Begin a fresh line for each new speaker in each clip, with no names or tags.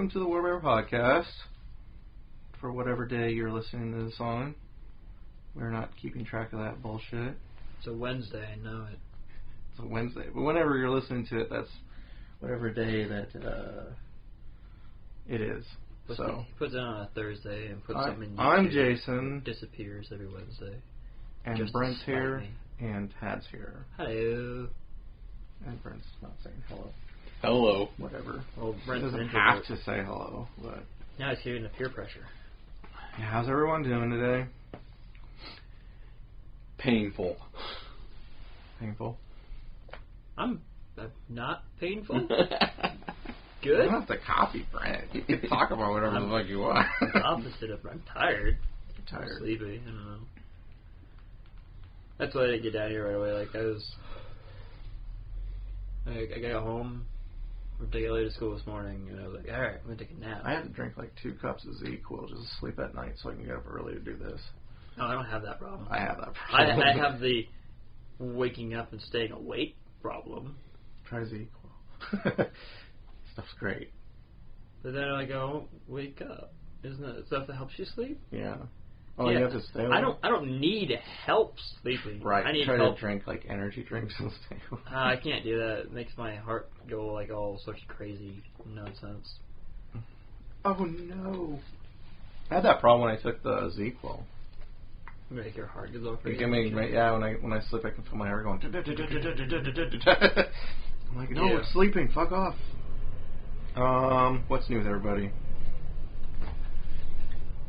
welcome to the Warbear Podcast. For whatever day you're listening to this on, we're not keeping track of that bullshit.
It's a Wednesday, I know it.
It's a Wednesday, but whenever you're listening to it, that's whatever day that it is.
He puts it on a Thursday and puts something in YouTube.
I'm Jason.
Disappears every Wednesday.
And
Just
Brent's here, and Tad's here.
Hello.
And Brent's not saying hello.
Hello.
Whatever.
Well, Brent
doesn't have to say hello, but
now he's hearing the peer pressure.
Yeah, how's everyone doing today?
Painful.
Painful.
I'm not painful.
You
Good.
don't have to copy Brent. You can talk about whatever the fuck you want.
The opposite of I'm tired.
I'm tired.
I'm sleepy. I don't know. That's why I didn't get down here right away. I got home. We were taking late to school this morning, and I was like, all right, I'm going to take a nap.
I had to drink like 2 cups of ZQuil just to sleep at night so I can get up early to do this.
No, I don't have that problem.
I have that problem.
I have the waking up and staying awake problem.
Try ZQuil. Stuff's great.
But then I go, wake up. Isn't that stuff that helps you sleep?
Yeah. Oh,
yeah.
you have to stay awake?
I don't need help sleeping.
Right.
I need
Try
help.
to drink like energy drinks and stay awake.
I can't do that. It makes my heart go like all sorts of crazy nonsense.
Oh no. I had that problem when I took the ZQuil.
Make your heart go all crazy.
When I sleep, I can feel my heart going. I'm like, no,
Yeah.
it's sleeping. Fuck off. What's new with everybody?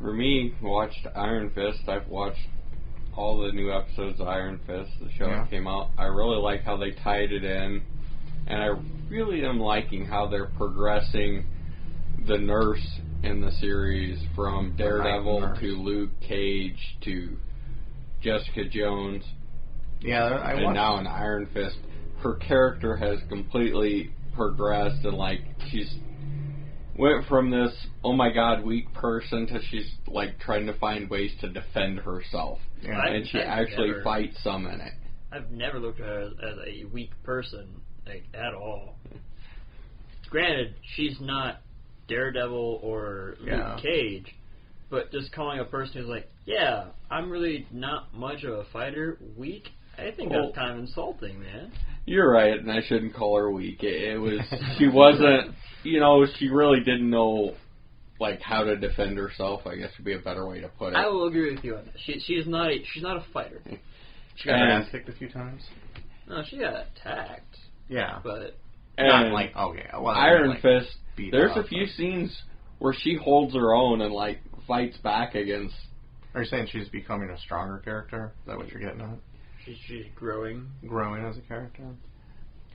For me, watched Iron Fist. I've watched all the new episodes of Iron Fist, the show that came out. I really like how they tied it in, and I really am liking how they're progressing the nurse in the series from Daredevil to Luke Cage to Jessica Jones.
Yeah,
and now in Iron Fist, her character has completely progressed, and like she's went from this oh my god weak person to she's like trying to find ways to defend herself.
Yeah.
And she actually fights some in it.
I've never looked at her as a weak person, like, at all. Granted, she's not Daredevil or Luke Cage, but just calling a person who's like, yeah, I'm really not much of a fighter weak, I think that's kind of insulting, man.
You're right, and I shouldn't call her weak. It was she wasn't, she really didn't know like how to defend herself, I guess would be a better way to put it.
I will agree with you on that. She's not a fighter.
She got her ass kicked a few times.
No, she got attacked.
Yeah,
but
not like
Iron Fist. There's a few scenes where she holds her own and like fights back against.
Are you saying she's becoming a stronger character? Is that what you're getting at?
She's growing
as a character.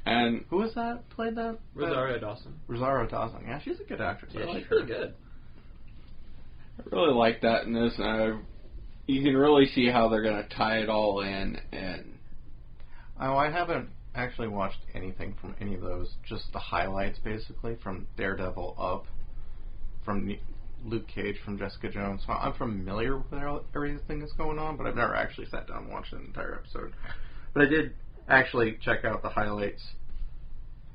And
who was that? Played that?
Rosario Dawson.
Rosario Dawson. Yeah, she's a good actress.
Yeah,
I like
she's
her.
really good.
I really like that in this, and you can really see how they're going to tie it all in. And
I haven't actually watched anything from any of those. Just the highlights, basically, from Daredevil up, from Luke Cage, from Jessica Jones. So I'm familiar with everything that's going on, but I've never actually sat down and watched an entire episode. But I did actually check out the highlights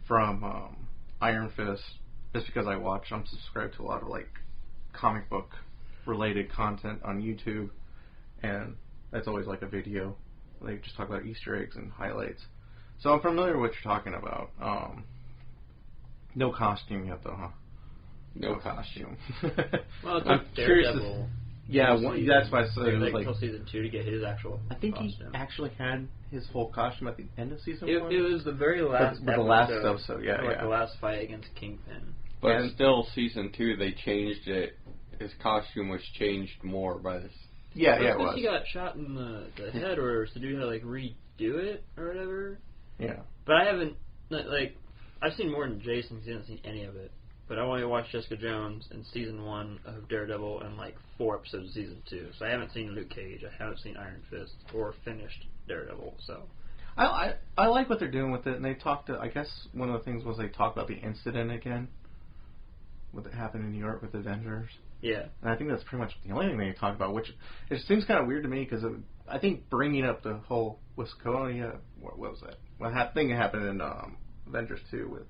from Iron Fist, just because I'm subscribed to a lot of like comic book related content on YouTube, and that's always like a video. They just talk about Easter eggs and highlights. So I'm familiar with what you're talking about. No costume yet, though, huh?
No costume.
Well, it's
I'm
like
curious.
Daredevil.
Yeah, that's why I said it was like
until season 2 to get his actual.
I think
costume.
he actually had his full costume at the end of season 1.
It was the very last.
The last episode, yeah,
the last fight against Kingpin.
But still, season 2 they changed it. His costume was changed more by this.
Yeah, it was.
He got shot in the head, or the dude had to like redo it or whatever.
Yeah.
But I haven't I've seen more than Jason because he hasn't seen any of it. But I only watched Jessica Jones in season 1 of Daredevil and like 4 episodes of season 2. So I haven't seen Luke Cage, I haven't seen Iron Fist, or finished Daredevil. So
I like what they're doing with it, and they talked. I guess one of the things was they talked about the incident again, what happened in New York with Avengers.
Yeah.
And I think that's pretty much the only thing they talked about, which it seems kind of weird to me because I think bringing up the whole Sokovia, what was that? What thing that happened in Avengers 2 with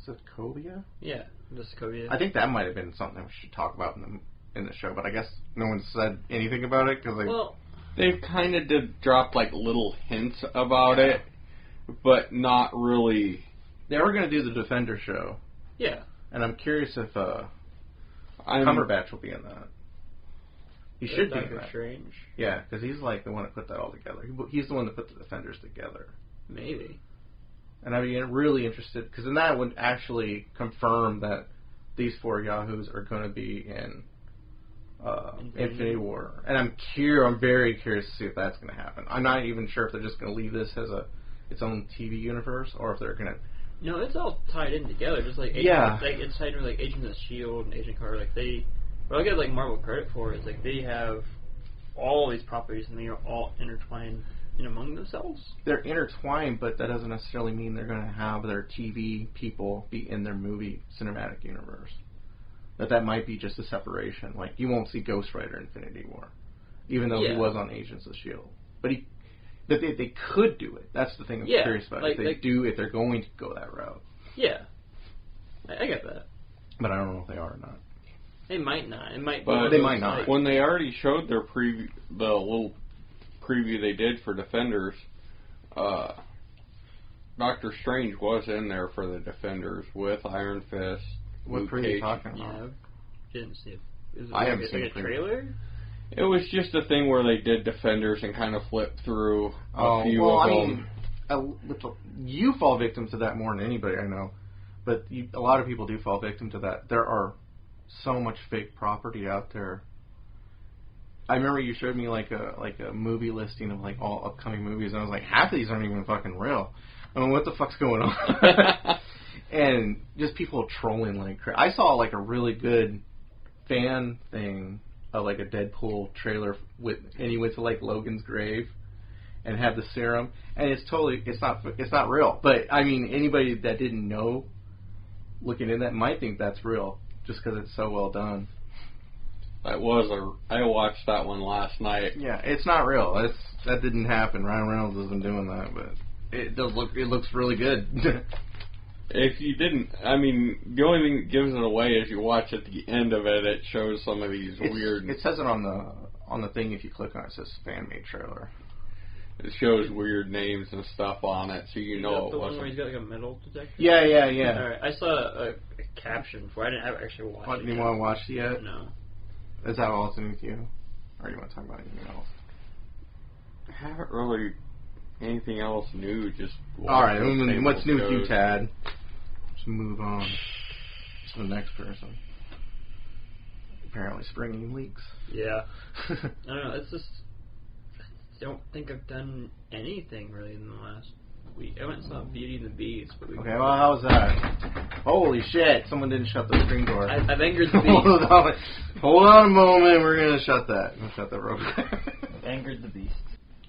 Sokovia?
Yeah. The Sokovia.
I think that might have been something we should talk about in the show, but I guess no one said anything about it because
they've kind of dropped like little hints about it, but not really.
They were going to do the Defender show.
Yeah.
And I'm curious if Cumberbatch will be in that. He should be in that.
Strange.
Yeah, because he's like the one that put that all together. He's the one that put the Defenders together.
Maybe.
And I'd be really interested, because then that would actually confirm that these 4 Yahoos are going to be in Infinity War. And I'm very curious to see if that's going to happen. I'm not even sure if they're just going to leave this as its own TV universe, or if they're going to...
No, it's all tied in together. Just like it's tied in with like Agents of S.H.I.E.L.D. and Agent Carter. Like what I get like Marvel credit for is like they have all these properties and they are all intertwined in among themselves.
They're intertwined, but that doesn't necessarily mean they're going to have their TV people be in their movie cinematic universe. That might be just a separation. Like you won't see Ghost Rider in Infinity War, even though he was on Agents of S.H.I.E.L.D. But they could do it. That's the thing I'm curious about. If they're going to go that route.
Yeah, I get that.
But I don't know if they are or not.
They might not. It might.
But
they might not.
When they already showed their the little preview they did for Defenders, Doctor Strange was in there for the Defenders with Iron Fist.
What preview are you talking about?
Yeah, didn't see it.
I haven't seen
a trailer.
It was just a thing where they did Defenders and kind of flipped through a few of them.
You fall victim to that more than anybody I know, but a lot of people do fall victim to that. There are so much fake property out there. I remember you showed me like a movie listing of like all upcoming movies, and I was like, half of these aren't even fucking real. I mean, what the fuck's going on? And just people trolling like crazy. I saw like a really good fan thing of like a Deadpool trailer and he went to like Logan's grave and had the serum, and it's not real. But I mean, anybody that didn't know looking in that might think that's real just because it's so well done.
I watched that one last night.
Yeah, it's not real. That didn't happen. Ryan Reynolds isn't doing that, but it does look. It looks really good.
If you didn't, I mean, the only thing that gives it away is you watch at the end of it. It shows some of these weird.
It says it on the thing. If you click on it, it says fan made trailer.
It shows weird names and stuff on it, so you know it
the
wasn't.
one where he's got like a metal detector.
Yeah.
Alright, I saw a caption for. I didn't actually watch it.
You want to watch it yet?
No.
Is that all it's in with you, or you want to talk about anything else?
I haven't really anything else new. Just
all right. What's new with you, Tad? Let's move on to the next person. Apparently, springing leaks.
Yeah. I don't know. It's just I don't think I've done anything really in the last week. I went and saw Beauty and the Beast. But
okay. Well, how was that? Holy shit! Someone didn't shut the screen door.
I've angered the beast.
Hold on a moment. We're gonna shut that. I'm gonna shut that real quick.
Angered the beast.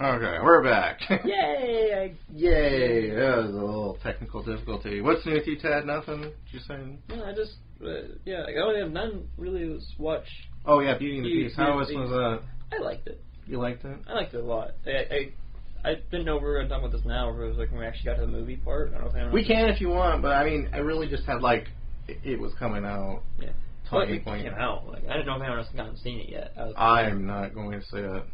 Okay, we're back.
Yay!
Yay! That was a little technical difficulty. What's new with you, Tad? Nothing? What you saying?
No, I just the only thing I've done really was watch.
Oh yeah, Beauty and the Beast. How was that?
I liked it.
You liked it?
I liked it a lot. I didn't know we were going to talk about this now, or it was like when we actually got to the movie part. I don't know if
we can if you want, but I mean, I really just had like it was coming out.
Yeah. But it came out. Like I didn't know if anyone else hadn't seen it yet.
I'm not going to see it.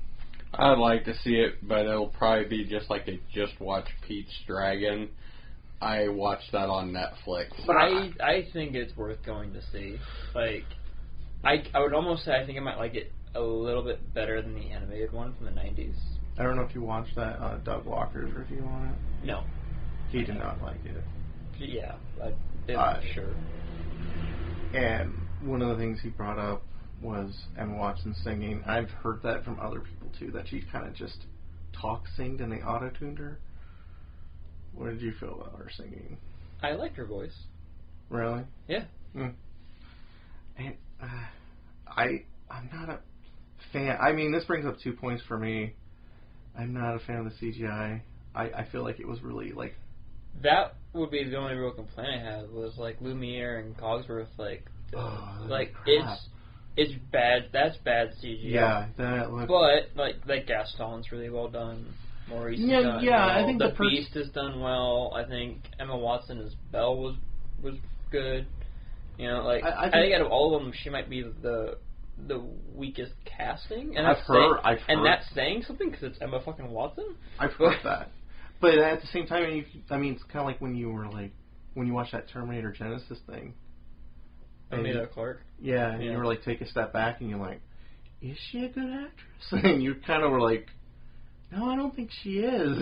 I'd like to see it, but it'll probably be just like a just watch Pete's Dragon. I watched that on Netflix.
But I think it's worth going to see. Like, I would almost say I think I might like it a little bit better than the animated one from the 90s.
I don't know if you watched that Doug Walker's review on it.
No.
He did not like it.
Yeah, I'm sure.
And one of the things he brought up was Emma Watson singing. I've heard that from other people too, that she kind of just singed and they auto-tuned her. What did you feel about her singing?
I liked her voice.
Really?
Yeah.
And I'm not a fan. I mean, this brings up 2 points for me. I'm not a fan of the CGI. I feel like it was really like.
That would be the only real complaint I had was like Lumiere and Cogsworth it's bad. That's bad CGI.
Yeah, that looks.
But like Gaston's really well done. Maurice is done well.
I think
the Beast is done well. I think Emma Watson as Belle was good. You know, like I think out of all of them, she might be the weakest casting. And
I've heard,
and that's saying something because it's Emma fucking Watson.
I've heard that, but at the same time, it's kind of like when you watch that Terminator Genesis thing.
Emilia Clarke.
Yeah, and you were like, take a step back, and you're like, is she a good actress? And you kind of were like, no, I don't think she is.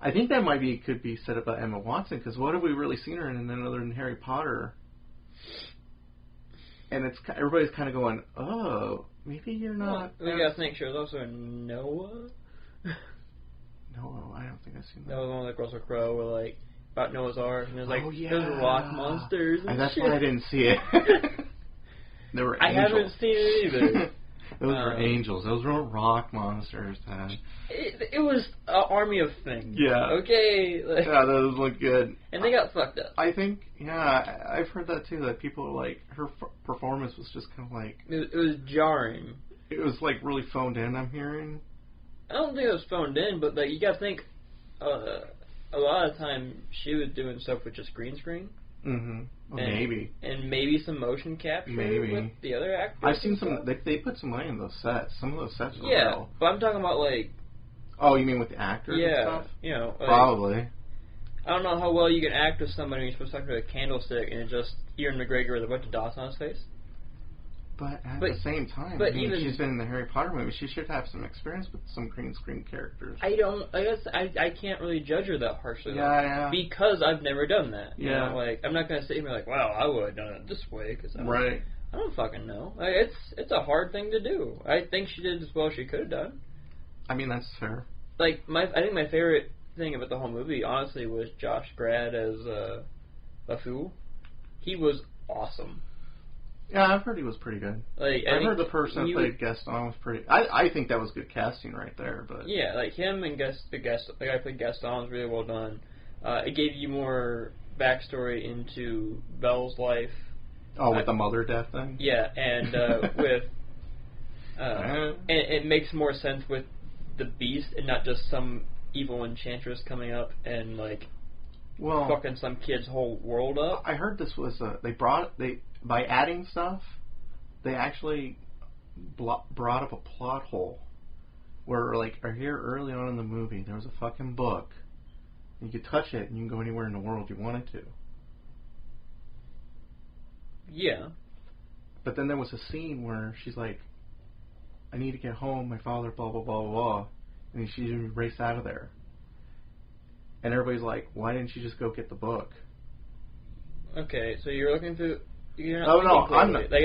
I think that could be said about Emma Watson, because what have we really seen her in other than Harry Potter? And everybody's kind of going, oh, maybe you're not.
We gotta think she was also in Noah.
Noah, I don't think I've seen that.
That was one with Russell Crowe, where like about Noah's Ark, and there's like there's rock monsters. And
that's
shit.
why I didn't see it. There were angels.
I haven't seen it either.
Those were angels. Those were rock monsters, man.
It was an army of things.
Yeah.
Okay. Like,
yeah, those look good.
And they got fucked up.
I think, I've heard that too, that people were like, her performance was just kind of like...
It was jarring.
It was like really phoned in, I'm hearing.
I don't think it was phoned in, but like you gotta think, a lot of the time she was doing stuff with just green screen.
Mm-hmm. Well, maybe.
And maybe some motion capture with the other actors.
I've seen some... They put some money in those sets. Some of those sets were real.
But I'm talking about, like...
Oh, you mean with the actors and stuff?
You know. Like,
probably.
I don't know how well you can act with somebody when you're supposed to talk to a candlestick and it's just Ewan McGregor with a bunch of dots on his face.
But at the same time, she's been in the Harry Potter movie. She should have some experience with some green screen characters.
I guess I can't really judge her that harshly.
Yeah.
Because I've never done that.
Yeah.
You know, like, I'm not going to sit here and be like, wow, I would have done it this way. Cause I don't fucking know. Like, it's a hard thing to do. I think she did as well as she could have done.
I mean, that's fair.
Like, I think my favorite thing about the whole movie, honestly, was Josh Gad as LeFou. He was awesome.
Yeah, I've heard he was pretty good.
Like,
I heard the person who played Gaston was pretty... I think that was good casting right there, but...
Yeah, like him and the guy who played Gaston was really well done. It gave you more backstory into Belle's life.
Oh, with the mother death thing?
Yeah, and with... and it makes more sense with the Beast and not just some evil enchantress coming up and, like, fucking some kid's whole world up.
I heard this was... By adding stuff, they actually brought up a plot hole where, like, here early on in the movie, there was a fucking book, and you could touch it, and you can go anywhere in the world you wanted to.
Yeah.
But then there was a scene where she's like, I need to get home, my father, blah, blah, blah, blah, and she raced out of there. And everybody's like, why didn't you just go get the book?
Okay, so you're looking through... You're
not I'm not.
Like,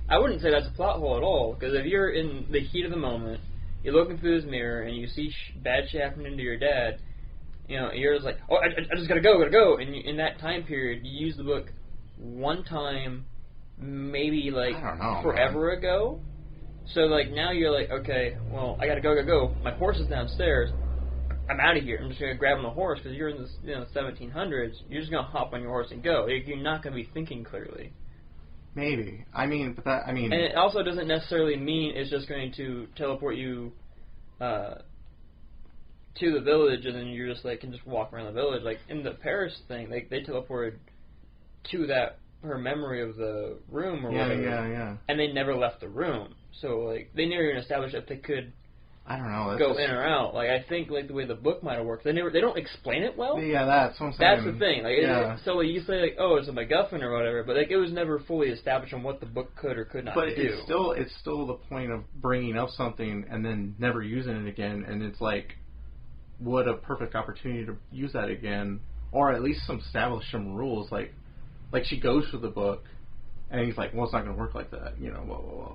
I wouldn't say that's a plot hole at all, because if you're in the heat of the moment, you're looking through this mirror, and you see bad shit happening to your dad, you know, you're just like, oh, I just gotta go, and in that time period, you use the book one time, maybe, like, forever ago, so, like, now you're like, okay, well, I gotta go, my horse is downstairs, I'm out of here. I'm just going to grab on the horse because you're in the 1700s. You're just going to hop on your horse and go. You're not going to be thinking clearly.
Maybe. And
it also doesn't necessarily mean it's just going to teleport you to the village and then you're just like can just walk around the village. Like in the Paris thing, they teleported to her memory of the room or whatever.
Yeah.
And they never left the room. So like they never even established if they could.
I don't know.
Go in or out. Like I think like the way the book might have worked. They don't explain it well.
Yeah, that's what I'm saying.
That's the thing. Like so like, you say like, oh, it's a MacGuffin or whatever, but like it was never fully established on what the book could or could not do.
But it's still the point of bringing up something and then never using it again. And it's like, what a perfect opportunity to use that again, or at least establish some rules. Like she goes through the book, and he's like, well, it's not going to work like that. You know, blah blah blah.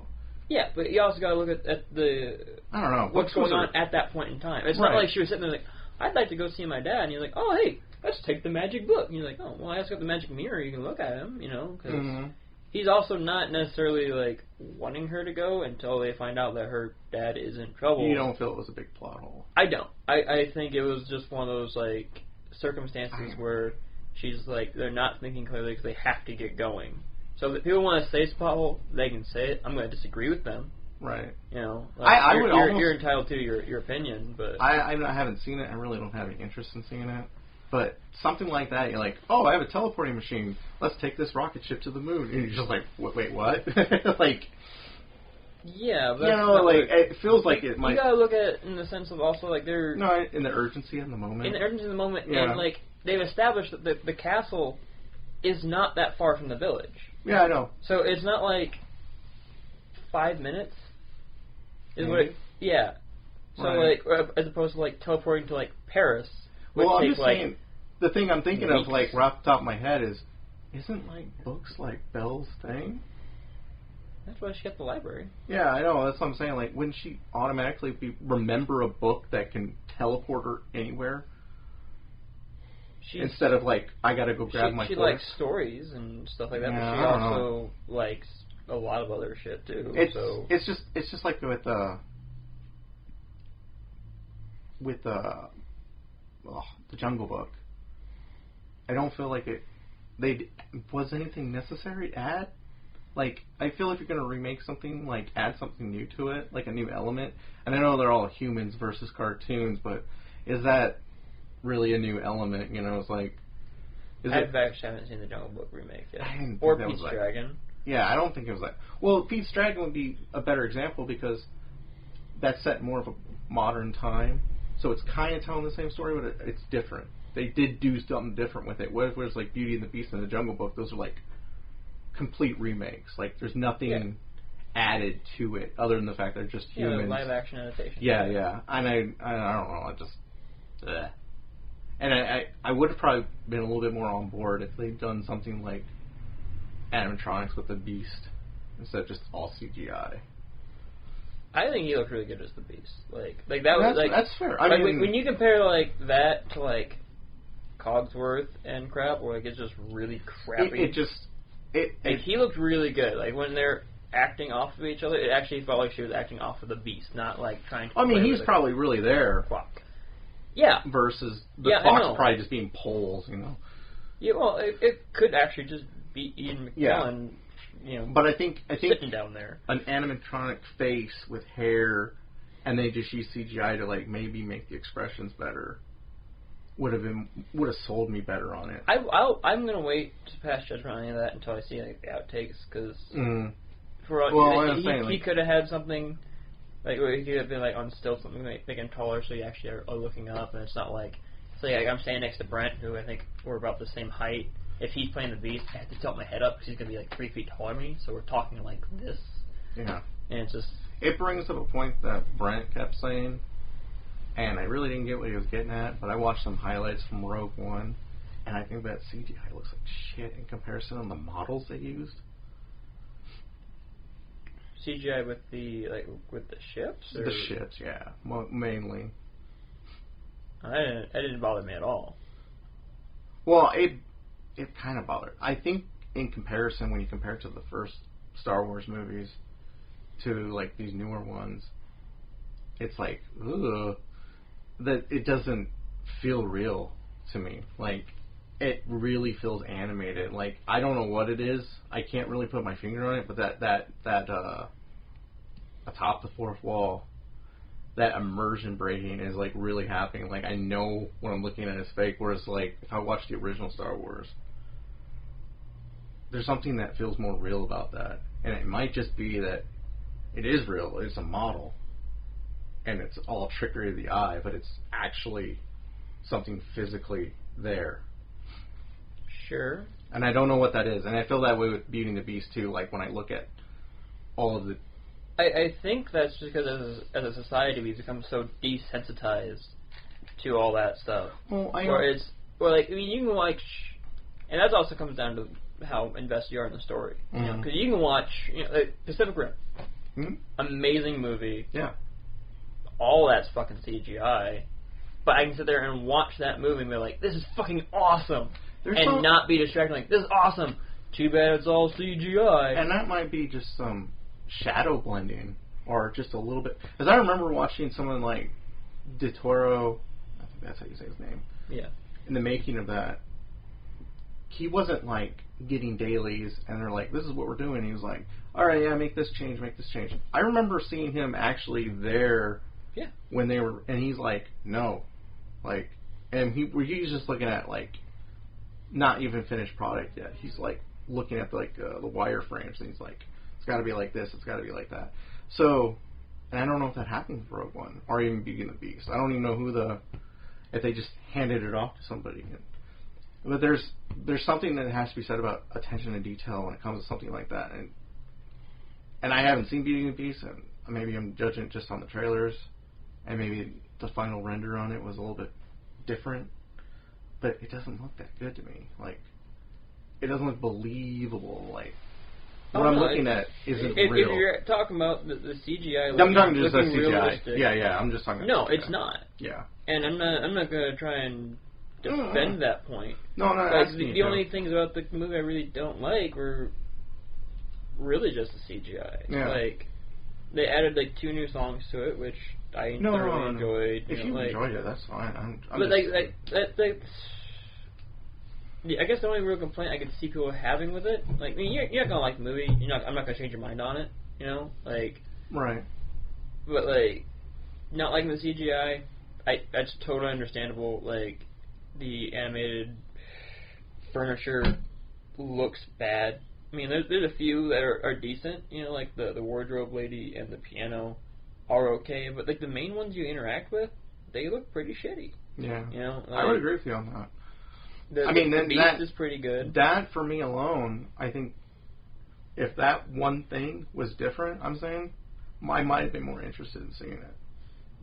Yeah,
but you also got to look at the...
I don't know.
What's going on at that point in time. It's not like she was sitting there like, I'd like to go see my dad. And you're like, oh, hey, let's take the magic book. And you're like, oh, well, I just got the magic mirror. You can look at him, you know, because he's also not necessarily, like, wanting her to go until they find out that her dad is in trouble.
You don't feel it was a big plot hole?
I don't. I think it was just one of those, like, circumstances where she's like, they're not thinking clearly because they have to get going. So if people want to say it's a plot hole, they can say it. I'm going to disagree with them.
Right.
You know, like you're entitled to your opinion, but
I haven't seen it. I really don't have any interest in seeing it. But something like that, you're like, oh, I have a teleporting machine. Let's take this rocket ship to the moon. And you're just like, wait, what? Like,
yeah, but
it feels like it might.
You gotta look at it in the sense of also like they're
in the urgency in the moment.
In the urgency of the moment, and like they've established that the castle is not that far from the village.
Yeah, I know.
So it's not like 5 minutes. What it, yeah. So like, as opposed to like teleporting to like Paris.
Well, I'm just saying. The thing I'm thinking of, like, right off the top of my head is, isn't like books like Belle's thing?
That's why she got the library.
Yeah, I know. That's what I'm saying. Like, wouldn't she automatically remember a book that can teleport her anywhere? Instead of like, I gotta go grab my.
She likes stories and stuff like that, but she also likes a lot of other shit too.
It's just like with the Jungle Book. I don't feel like was anything necessary to add. Like, I feel if you're going to remake something, like, add something new to it, like a new element. And I know they're all humans versus cartoons, but is that really a new element? You know, it's like...
I haven't seen the Jungle Book remake yet.
Or
Pete's Dragon.
Yeah, I don't think it was like... Well, Pete's Dragon would be a better example because that's set more of a modern time. So it's kind of telling the same story, but it's different. They did do something different with it. Whereas like Beauty and the Beast and the Jungle Book, those are like complete remakes. Like there's nothing added to it other than the fact that they're just humans.
Live action adaptation.
Yeah. And I don't know. I just. And I would have probably been a little bit more on board if they'd done something like animatronics with the Beast instead of just all CGI.
I think he looked really good as the Beast. Like that was like
that's fair.
I mean, when you compare like that to like Cogsworth and crap, where like it's just really crappy. He looked really good. Like when they're acting off of each other, it actually felt like she was acting off of the Beast, not like trying to.
I mean, he's probably really there.
Clock. Yeah.
Versus the clock's probably just being poles, you know.
Yeah, well, it could actually just be Ian McKellen. You know,
but I think
sitting down there,
an animatronic face with hair, and they just use CGI to like maybe make the expressions better. Would have sold me better on it.
I'm gonna wait to pass judgment on any of that until I see like the outtakes because he could have had something like he could have been like on still something like big and taller, so you actually are looking up, and it's not like I'm standing next to Brent, who I think we're about the same height. If he's playing the Beast, I have to tilt my head up because he's going to be like 3 feet taller than me, so we're talking like this.
Yeah.
And it's just...
It brings up a point that Brent kept saying, and I really didn't get what he was getting at, but I watched some highlights from Rogue One, and I think that CGI looks like shit in comparison on the models they used.
CGI with the ships? Or?
The ships, yeah. Mainly.
It didn't bother me at all.
Well, it kind of bothered. I think in comparison, when you compare it to the first Star Wars movies to like these newer ones, it's like, ugh, that it doesn't feel real to me. Like, it really feels animated. Like, I don't know what it is. I can't really put my finger on it, but that atop the fourth wall, that immersion breaking is like really happening. Like, I know what I'm looking at is fake. Whereas, like, if I watch the original Star Wars, there's something that feels more real about that. And it might just be that it is real. It's a model. And it's all trickery of the eye, but it's actually something physically there.
Sure.
And I don't know what that is. And I feel that way with Beauty and the Beast, too. Like, when I look at all of the...
I think that's just because as a society we've become so desensitized to all that stuff.
Well, I
mean, you can watch... And that also comes down to how invested you are in the story.
Mm-hmm.
Because you can watch Pacific Rim.
Mm-hmm.
Amazing movie.
Yeah.
All that's fucking CGI. But I can sit there and watch that movie and be like, this is fucking awesome. Not be distracted like, this is awesome. Too bad it's all CGI.
And that might be just some shadow blending. Or just a little bit. Because I remember watching someone like Del Toro, I think that's how you say his name.
Yeah.
In the making of that, he wasn't like getting dailies and they're like, this is what we're doing. He was like, alright, yeah, make this change. I remember seeing him actually there when they were, and he's like, no. Like, and he's just looking at like not even finished product yet. He's like looking at like the wireframes, and he's like, it's got to be like this, it's got to be like that. So, and I don't know if that happened with Rogue One or even Beauty and the Beast. I don't even know if they just handed it off to somebody. But there's something that has to be said about attention to detail when it comes to something like that. And I haven't seen Beauty and the Beast, and maybe I'm judging it just on the trailers, and maybe the final render on it was a little bit different. But it doesn't look that good to me. Like, it doesn't look believable. Like, what I'm looking at isn't real.
If you're talking about the CGI,
I'm talking just
looking
CGI.
realistic.
Yeah. I'm just talking.
No,
about
it's not.
Yeah.
And I'm not gonna try and defend that point.
No, I'm not
like,
asking
the
you
only things about the movie I really don't like were really just the CGI.
Yeah.
Like, they added like 2 new songs to it, which I thoroughly enjoyed.
If you enjoyed it, that's fine. I'm
but like I guess the only real complaint I could see people having with it, like, I mean, you're not gonna like the movie. I'm not gonna change your mind on it. You know, like.
Right.
But like, not liking the CGI, that's totally understandable. Like, the animated furniture looks bad. I mean, there's a few that are decent. You know, like the wardrobe lady and the piano are okay, but like the main ones you interact with, they look pretty shitty.
Yeah.
You know, like,
I would agree with you on that.
The Beast is pretty good.
That, for me alone, I think if that one thing was different, I might have been more interested in seeing it.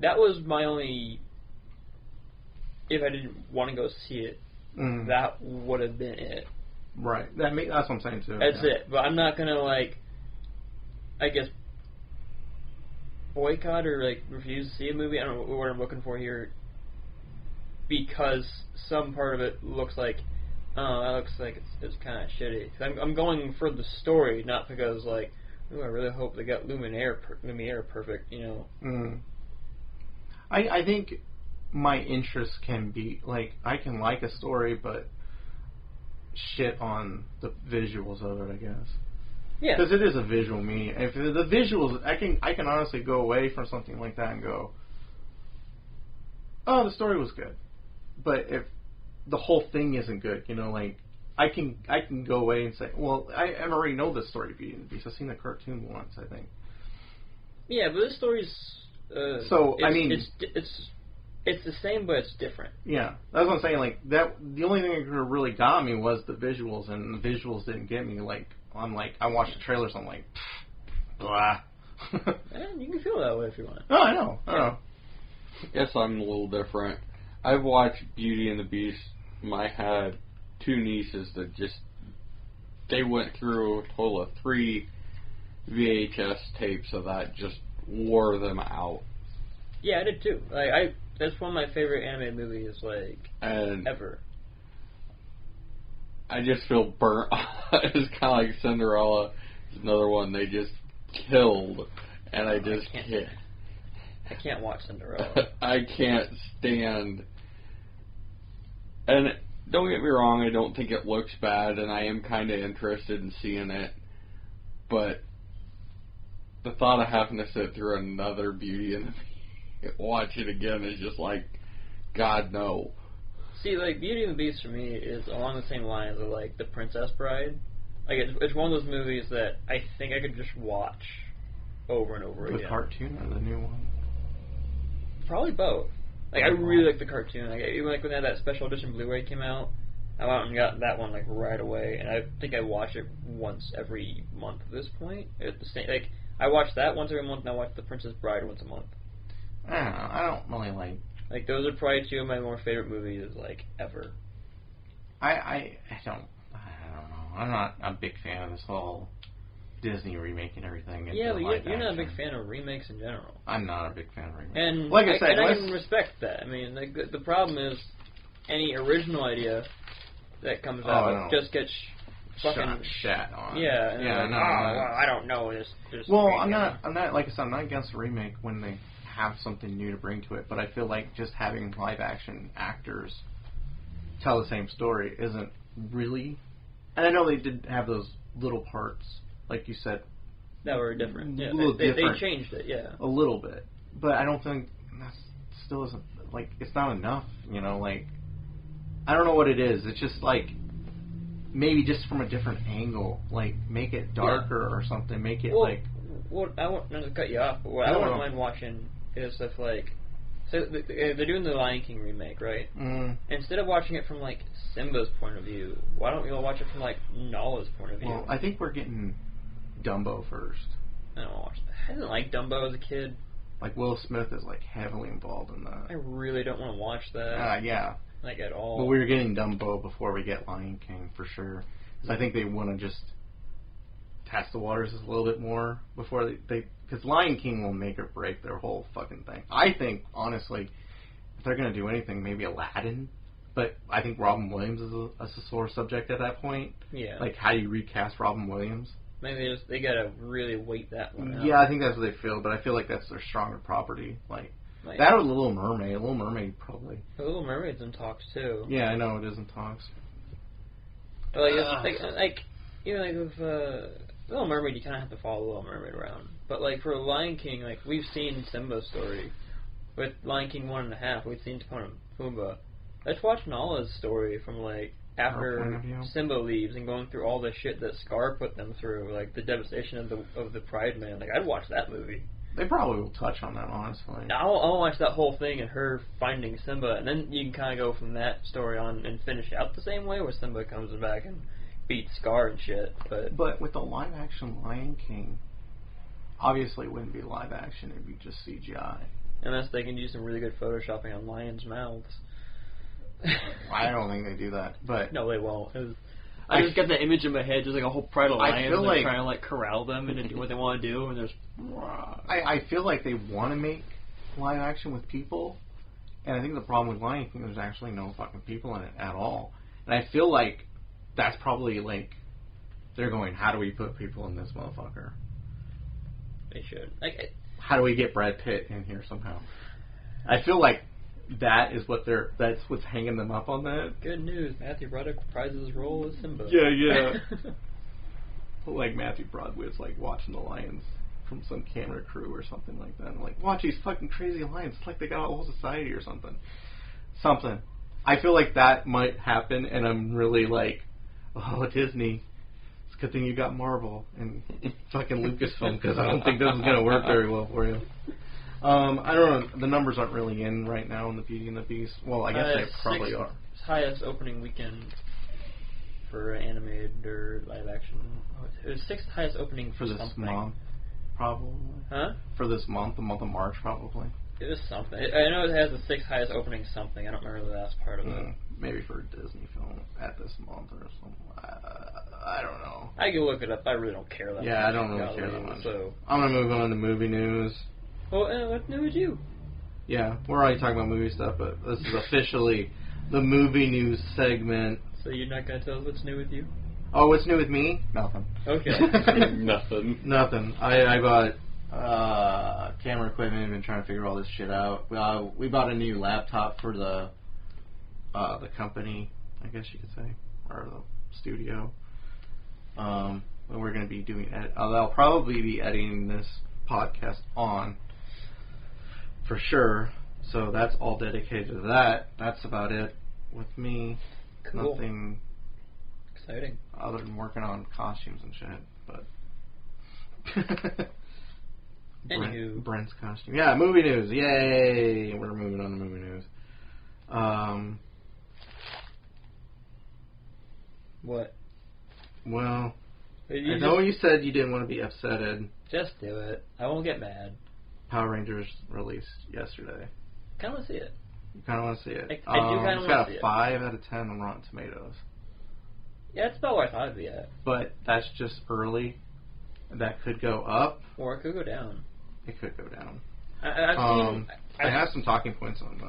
That was my only... If I didn't want to go see it, that would have been it.
Right. That's what I'm saying, too.
That's it. But I'm not going to, like, I guess, boycott or, like, refuse to see a movie. I don't know what I'm looking for here. Because some part of it looks like, oh, that looks like it's kind of shitty. I'm going for the story, not because, like, ooh, I really hope they got Lumiere perfect, you know.
I think my interest can be, like, I can like a story, but shit on the visuals of it, I guess.
Yeah.
Because it is a visual medium. If the visuals, I can honestly go away from something like that and go, oh, the story was good. But if the whole thing isn't good, you know, like, I can go away and say, well, I already know the story of Beauty and the Beast. I've seen the cartoon once, I think.
Yeah, but this story's... it's the same, but it's different.
Yeah, that's what I'm saying. Like, that, the only thing that really got me was the visuals, and the visuals didn't get me. Like, I watched the trailers, I'm like, blah.
And you can feel that way if you want.
Oh, I know.
Guess I'm a little different. I've watched Beauty and the Beast. I had 2 nieces that they went through a total of 3 VHS tapes of that, just wore them out.
Yeah, I did too. Like, that's one of my favorite anime movies, like, ever.
I just feel burnt. It's kind of like Cinderella. It's another one they just killed, and I
can't watch Cinderella.
I can't stand. And don't get me wrong, I don't think it looks bad, and I am kind of interested in seeing it. But the thought of having to sit through another Beauty and the Beast, watch it again, is just like, God, no.
See, like, Beauty and the Beast for me is along the same lines of, like, The Princess Bride. Like, it's one of those movies that I think I could just watch over and over again.
The cartoon or the new one?
Probably both. Like, I really like the cartoon. Like, even like when they had that special edition Blu-ray came out, I went and got that one like right away, and I think I watch it once every month at this point. At the same, like, I watch that once every month, and I watch The Princess Bride once a month.
I don't know. I don't really like.
Like, those are probably 2 of my more favorite movies, like, ever.
I don't know. I'm not a big fan of this whole Disney remaking everything.
Yeah, but you're not a big fan of remakes in general.
I'm not a big fan of remakes.
And
like I said,
I can respect that. I mean, like, the problem is any original idea that comes out just gets fucking
shat on.
Yeah, and
yeah.
like,
No,
well, I don't know this.
Well, I'm not. Like I said, I'm not against a remake when they have something new to bring to it. But I feel like just having live action actors tell the same story isn't really. And I know they did have those little parts, like you said,
that were different. Yeah, they changed it. Yeah,
a little bit, but I don't think that still isn't, like, it's not enough. You know, like, I don't know what it is. It's just like maybe just from a different angle, like make it darker or something. Make it like.
Well, I won't not to cut you off, but what I wouldn't mind watching is if like. So they're doing the Lion King remake, right?
Mm.
Instead of watching it from like Simba's point of view, why don't we all watch it from like Nala's point of view?
Well, I think we're getting Dumbo first.
I don't watch that. I didn't like Dumbo as a kid.
Like Will Smith is like heavily involved in that.
I really don't want to watch that.
Yeah.
Like at all.
But we're getting Dumbo before we get Lion King for sure. Because I think they want to just test the waters a little bit more before they because Lion King will make or break their whole fucking thing. I think, honestly, if they're going to do anything, maybe Aladdin. But I think Robin Williams is a sore subject at that point.
Yeah.
Like, how do you recast Robin Williams?
Maybe they got to really wait that one out.
Yeah, I think that's what they feel, but I feel like that's their stronger property. Like that or Little Mermaid. Little Mermaid, probably.
The Little Mermaid's in talks, too.
Yeah, I know, it is in talks.
But like with Little Mermaid, you kind of have to follow Little Mermaid around. But, like, for Lion King, like, we've seen Simba's story. With Lion King 1.5, we've seen Timon and Pumbaa. Let's watch Nala's story from, like, after Simba leaves and going through all the shit that Scar put them through, like, the devastation of the Pride Man. Like, I'd watch that movie.
They probably will touch on that, honestly.
I'll watch that whole thing and her finding Simba, and then you can kind of go from that story on and finish out the same way, where Simba comes back and beats Scar and shit.
But with the live-action Lion King, obviously it wouldn't be live action, it would be just CGI.
Unless they can do some really good photoshopping on lions' mouths.
I don't think they do that, but...
No, they won't. I just got the image in my head, just like a whole pride of lions like trying to like corral them and do what they want to do, and there's...
I feel like they want to make live action with people, and I think the problem with Lion King, there's actually no fucking people in it at all. And I feel like that's probably like, they're going, how do we put people in this motherfucker?
They should.
How do we get Brad Pitt in here somehow? I feel like that's what's hanging them up on that.
Good news, Matthew Broderick reprises his role as Simba.
Yeah. Like Matthew Broderick's like watching the lions from some camera crew or something like that. I'm like, watch these fucking crazy lions. It's like they got a whole society or something. I feel like that might happen, and I'm really like, oh, Disney. It's a good thing you got Marvel and fucking Lucasfilm, because I don't think this is going to work very well for you. I don't know. The numbers aren't really in right now in the Beauty and the Beast. Well, I guess they probably are.
Highest opening weekend for animated or live action. It was sixth highest opening for
this
something.
month, probably.
Huh?
For this month, the month of March, probably.
It was something. I know it has the sixth highest opening something. I don't remember the last part of it.
Maybe for a Disney film at this month or something. I don't know.
I can look it up. I really don't care that much.
Yeah, I don't really care that much.
So.
I'm going to move on to movie news.
Well, what's new with you?
Yeah, we're already talking about movie stuff, but this is officially the movie news segment.
So you're not going to tell us what's new with you?
Oh, what's new with me? Nothing.
Okay.
Nothing.
I bought camera equipment and been trying to figure all this shit out. We bought a new laptop for the company, I guess you could say, or the studio. And we're going to be doing I'll probably be editing this podcast on, for sure. So that's all dedicated to that. That's about it with me.
Cool.
Nothing
exciting
other than working on costumes and shit. But Brent's costume. Yeah, movie news. Yay! We're moving on to movie news.
What?
Well, I know you said you didn't want to be upsetted.
Just do it. I won't get mad.
Power Rangers released yesterday.
Kind of want to see it.
You kind of want to see it.
I do kind of want to see it.
It's got a 5 out of 10 on Rotten Tomatoes.
Yeah, it's about where I thought it'd be at.
But that's just early. That could go up.
Or it could go down.
It could go down.
I
have some talking points on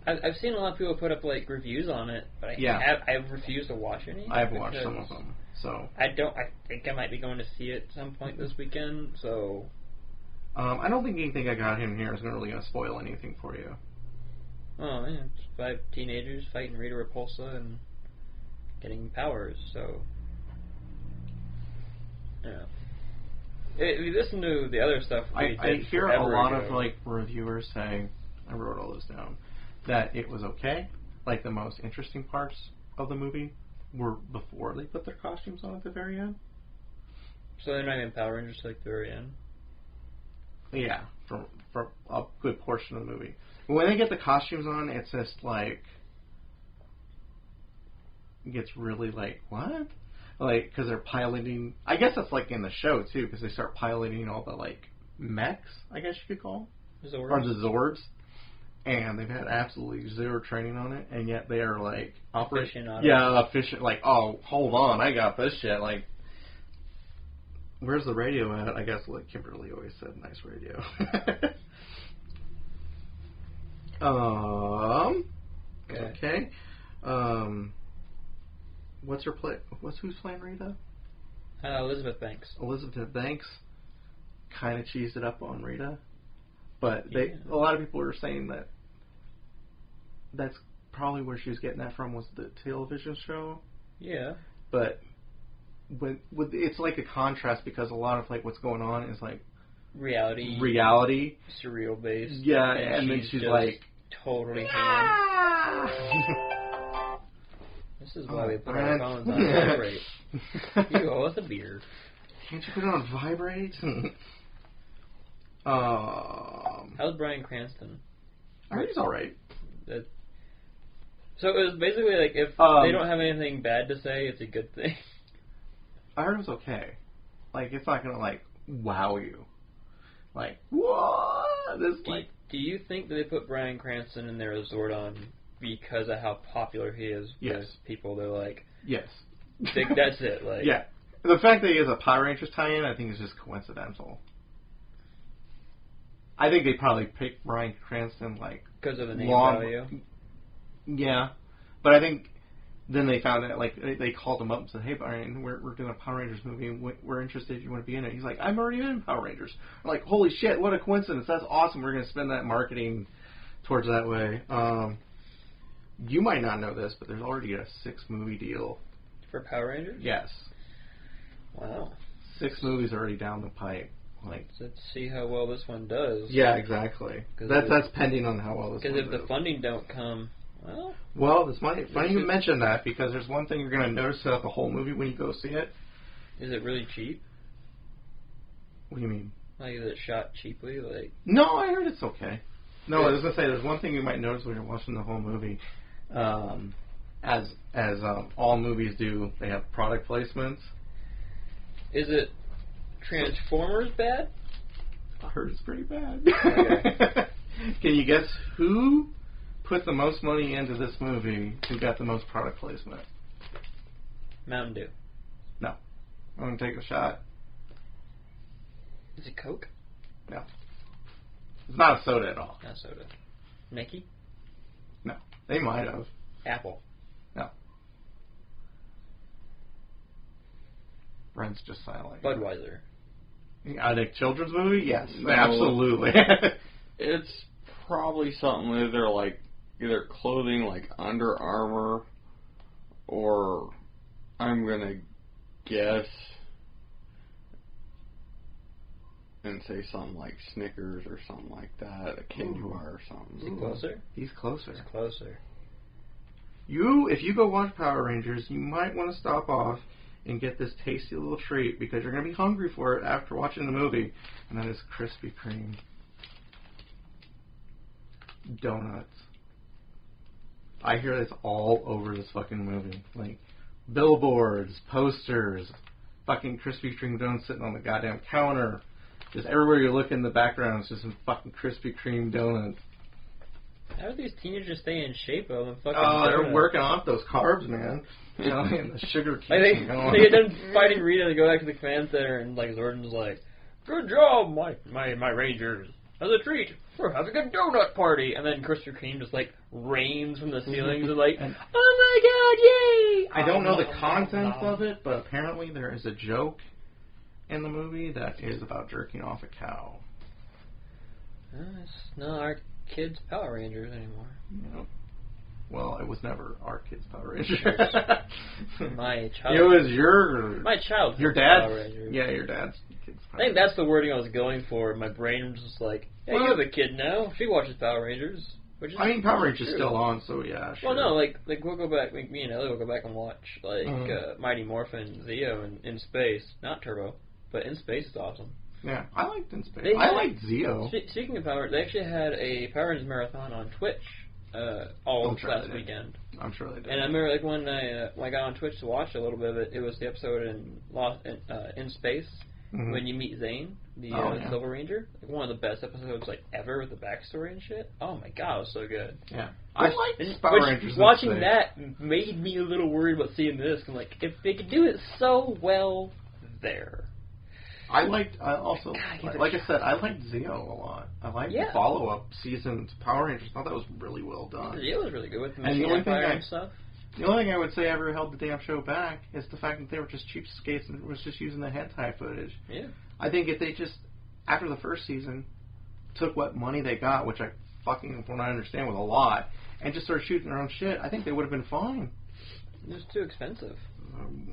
I've seen a lot of people put up like reviews on it, but I've refused to watch any.
I have watched some of them, so
I think I might be going to see it at some point this weekend. So
I don't think anything I got in here is really going to spoil anything for you.
Oh man, it's 5 teenagers fighting Rita Repulsa and getting powers. So yeah. If you listen to the other stuff,
I hear a lot of like reviewers saying, I wrote all this down, that it was okay, like the most interesting parts of the movie were before they put their costumes on at the very end.
So they're not even Power Rangers till like the very end?
Yeah, for a good portion of the movie. When they get the costumes on, it's just like, it gets really like, what? Like, because they're piloting, I guess that's like in the show too, because they start piloting all the like mechs, I guess you could call them.
Zords.
Or the Zords. And they've had absolutely zero training on it, and yet they are like
Aficionados.
Yeah, efficient. Like, oh, hold on, I got this shit. Like, where's the radio at? I guess like Kimberly always said, nice radio. Okay. Who's playing Rita?
Elizabeth Banks.
Elizabeth Banks kind of cheesed it up on Rita. But a lot of people are saying that that's probably where she was getting that from, was the television show.
Yeah.
But it's like a contrast, because a lot of like what's going on is like
reality, surreal based.
Yeah, and then she's like
totally ham. This is why we put our phones on vibrate. You owe us a beer.
Can't you put it on vibrate?
How's Bryan Cranston?
I heard he's alright.
So it was basically like, if they don't have anything bad to say, it's a good thing.
I heard it was okay. Like, it's not gonna like wow you. Like, what?
Do you think that they put Bryan Cranston in there as Zordon because of how popular he is with people? They're like,
yes,
that's it. Like,
yeah. The fact that he is a Power Rangers tie-in, I think, is just coincidental. I think they probably picked Bryan Cranston like
because of the name value.
Yeah, but I think then they found out, like, they called him up and said, "Hey, Bryan, we're doing a Power Rangers movie, and we're interested if you want to be in it." He's like, "I'm already in Power Rangers." I'm like, holy shit, what a coincidence! That's awesome. We're going to spend that marketing towards that way. You might not know this, but there's already a 6-movie deal
for Power Rangers.
Yes.
Wow.
6 movies already down the pipe. Like,
let's see how well this one does.
Yeah, exactly. That's pending on how well this one does.
Because if the funding don't come,
well, it's funny you mention that, because there's one thing you're going to notice throughout the whole movie when you go see it.
Is it really cheap?
What do you mean?
Like, is it shot cheaply? Like,
no, I heard it's okay. No, I was going to say, there's one thing you might notice when you're watching the whole movie. As all movies do, they have product placements.
Is it Transformers bad?
I heard it's pretty bad.
Okay.
Can you guess who put the most money into this movie, who got the most product placement?
Mountain Dew.
No. I'm going to take a shot.
Is it Coke?
No. It's not a soda at all.
Not soda. Nike?
No. They might have.
Apple?
No. Brent's just silent.
Budweiser?
I think children's movie? Yes.
No.
Absolutely.
It's probably something where they're like either clothing like Under Armour, or I'm gonna guess and say something like Snickers or something like that, a candy bar or something.
Is he closer?
He's closer.
He's closer.
If you go watch Power Rangers, you might want to stop off and get this tasty little treat, because you're going to be hungry for it after watching the movie, and that is Krispy Kreme donuts. I hear this all over this fucking movie. Like, billboards, posters, fucking Krispy Kreme donuts sitting on the goddamn counter. Just everywhere you look in the background, it's just some fucking Krispy Kreme donuts.
How do these teenagers stay in shape of them fucking
they're
donuts?
working off those carbs, man. You know, and the sugar keeps
like
going.
they get done fighting Rita, they go back to the command center, and like Zordon's like, "Good job, my Rangers. As a treat, we're having a donut party." And then Krispy Kreme just like rains from the ceilings and like, "Oh my god, yay!"
I don't know the contents of it, but apparently there is a joke in the movie that is about jerking off a cow.
It's not our kids' Power Rangers anymore.
Yep. Well, it was never our kids' Power Rangers.
My child.
It was your dad's.
Power Rangers.
Yeah, your dad's kids' Power
I think that's the wording I was going for. My brain was just like, "Hey, you have a kid now. She watches Power Rangers. Which is,
I mean, Power Rangers still on, so yeah. Sure.
Well, no, like we'll go back. Like, me and Ellie will go back and watch Mighty Morphin Zeo in space, not Turbo, but in space is awesome.
Yeah, I liked in space. I liked Zeo.
Speaking of Power, they actually had a Power Rangers marathon on Twitch last weekend.
I'm sure they did.
And I remember, like, when I got on Twitch to watch a little bit of it, it was the episode in space. Mm-hmm. When you meet Zane, the Silver Ranger, like one of the best episodes like ever with the backstory and shit. Oh my god, it was so good.
Yeah, I like Power Rangers.
Watching that made me a little worried about seeing this. I'm like, if they could do it so well, there.
I also, like I said, I liked Zeo a lot. I liked the follow-up season to Power Rangers. I thought that was really well done.
Zeo was really good with the Machine Empire and stuff.
The only thing I would say ever held the damn show back is the fact that they were just cheapskates and was just using the hentai footage.
Yeah.
I think if they just, after the first season, took what money they got, which I fucking, from what I understand, was a lot, and just started shooting their own shit, I think they would have been fine.
It was too expensive.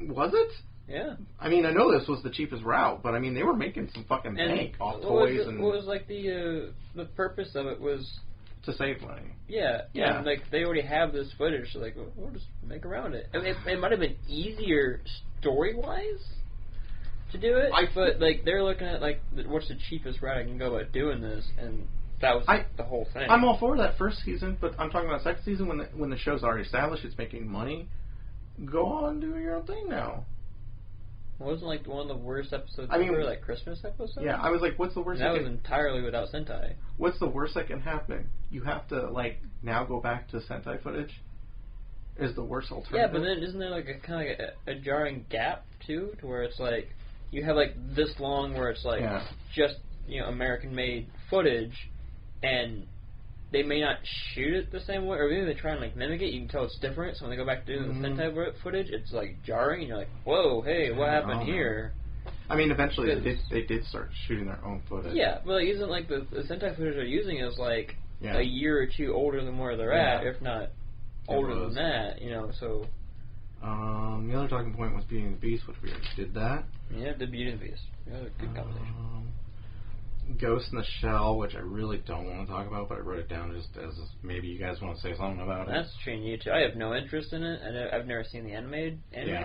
Was it?
Yeah.
I mean, I know this was the cheapest route, but I mean, they were making some fucking bank off toys and...
What was like the purpose of it was...
To save money.
Yeah. And, like, they already have this footage, so, like, we'll just make around it. I mean, it might have been easier story-wise to do it, but, like, they're looking at, like, what's the cheapest route I can go about doing this, and that was the whole thing.
I'm all for that first season, but I'm talking about second season when the show's already established, it's making money. Go on, do your own thing now.
Wasn't like one of the worst episodes ever, like Christmas episode?
Yeah, I was like, what's the worst?
And that was entirely without Sentai.
What's the worst that can happen? You have to, like, now go back to Sentai footage? Is the worst alternative?
Yeah, but then isn't there, like, a kind of like a jarring gap, too, to where it's like, you have, like, this long where it's, like, just, you know, American-made footage, and they may not shoot it the same way, or maybe they try and, like, mimic it, you can tell it's different, so when they go back to doing the Sentai footage, it's, like, jarring, and you're like, whoa, hey, what happened here?
I mean, eventually they did start shooting their own footage.
Yeah, but, like, isn't, like, the Sentai footage they're using is, like, a year or two older than where they're at, if not older than that, you know, so...
the other talking point was Beauty and the Beast, which we already did that.
Yeah, the Beauty and the Beast. Good conversation.
Ghost in the Shell, which I really don't want to talk about, but I wrote it down just as maybe you guys want to say something about it.
That's between you two. I have no interest in it, and I've never seen the anime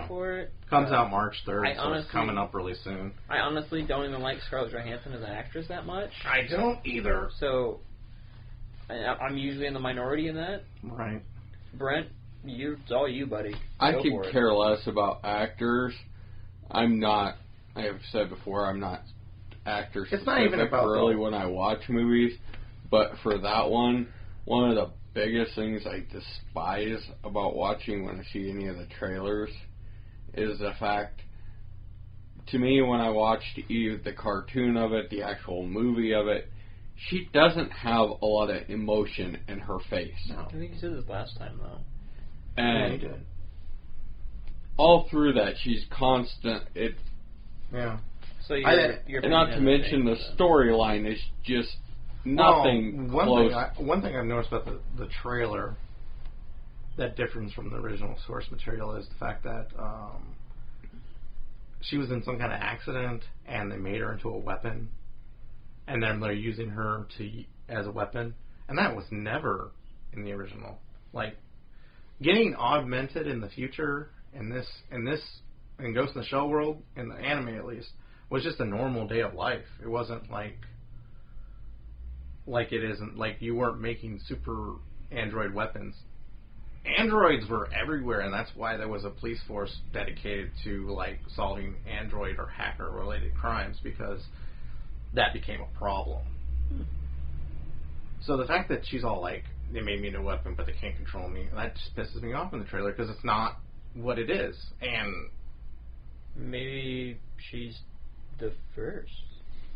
for it.
Comes out March 3rd, so it's coming up really soon.
I honestly don't even like Scarlett Johansson as an actress that much.
I don't either.
So, I'm usually in the minority in that.
Right.
Brent, it's all you, buddy.
I could care less about actors. I'm not, I have said before, I'm not actor specific.
It's not even about
really when I watch movies, but for that one of the biggest things I despise about watching when I see any of the trailers is the fact, to me, when I watched either the cartoon of it, the actual movie of it, she doesn't have a lot of emotion in her face.
No. I think you said this last time, though.
And
you did.
All through that, she's constant.
So you're
not to mention the storyline is just nothing close.
One thing I've noticed about the trailer that differs from the original source material is the fact that she was in some kind of accident and they made her into a weapon, and then they're using her as a weapon, and that was never in the original. Like, getting augmented in the future in Ghost in the Shell world, in the anime at least, was just a normal day of life. It wasn't like it isn't, like, you weren't making super android weapons. Androids were everywhere, and that's why there was a police force dedicated to, like, solving android or hacker related crimes, because that became a problem. So the fact that she's all like, they made me into a weapon but they can't control me, that just pisses me off in the trailer, because it's not what it is. And
maybe she's the first.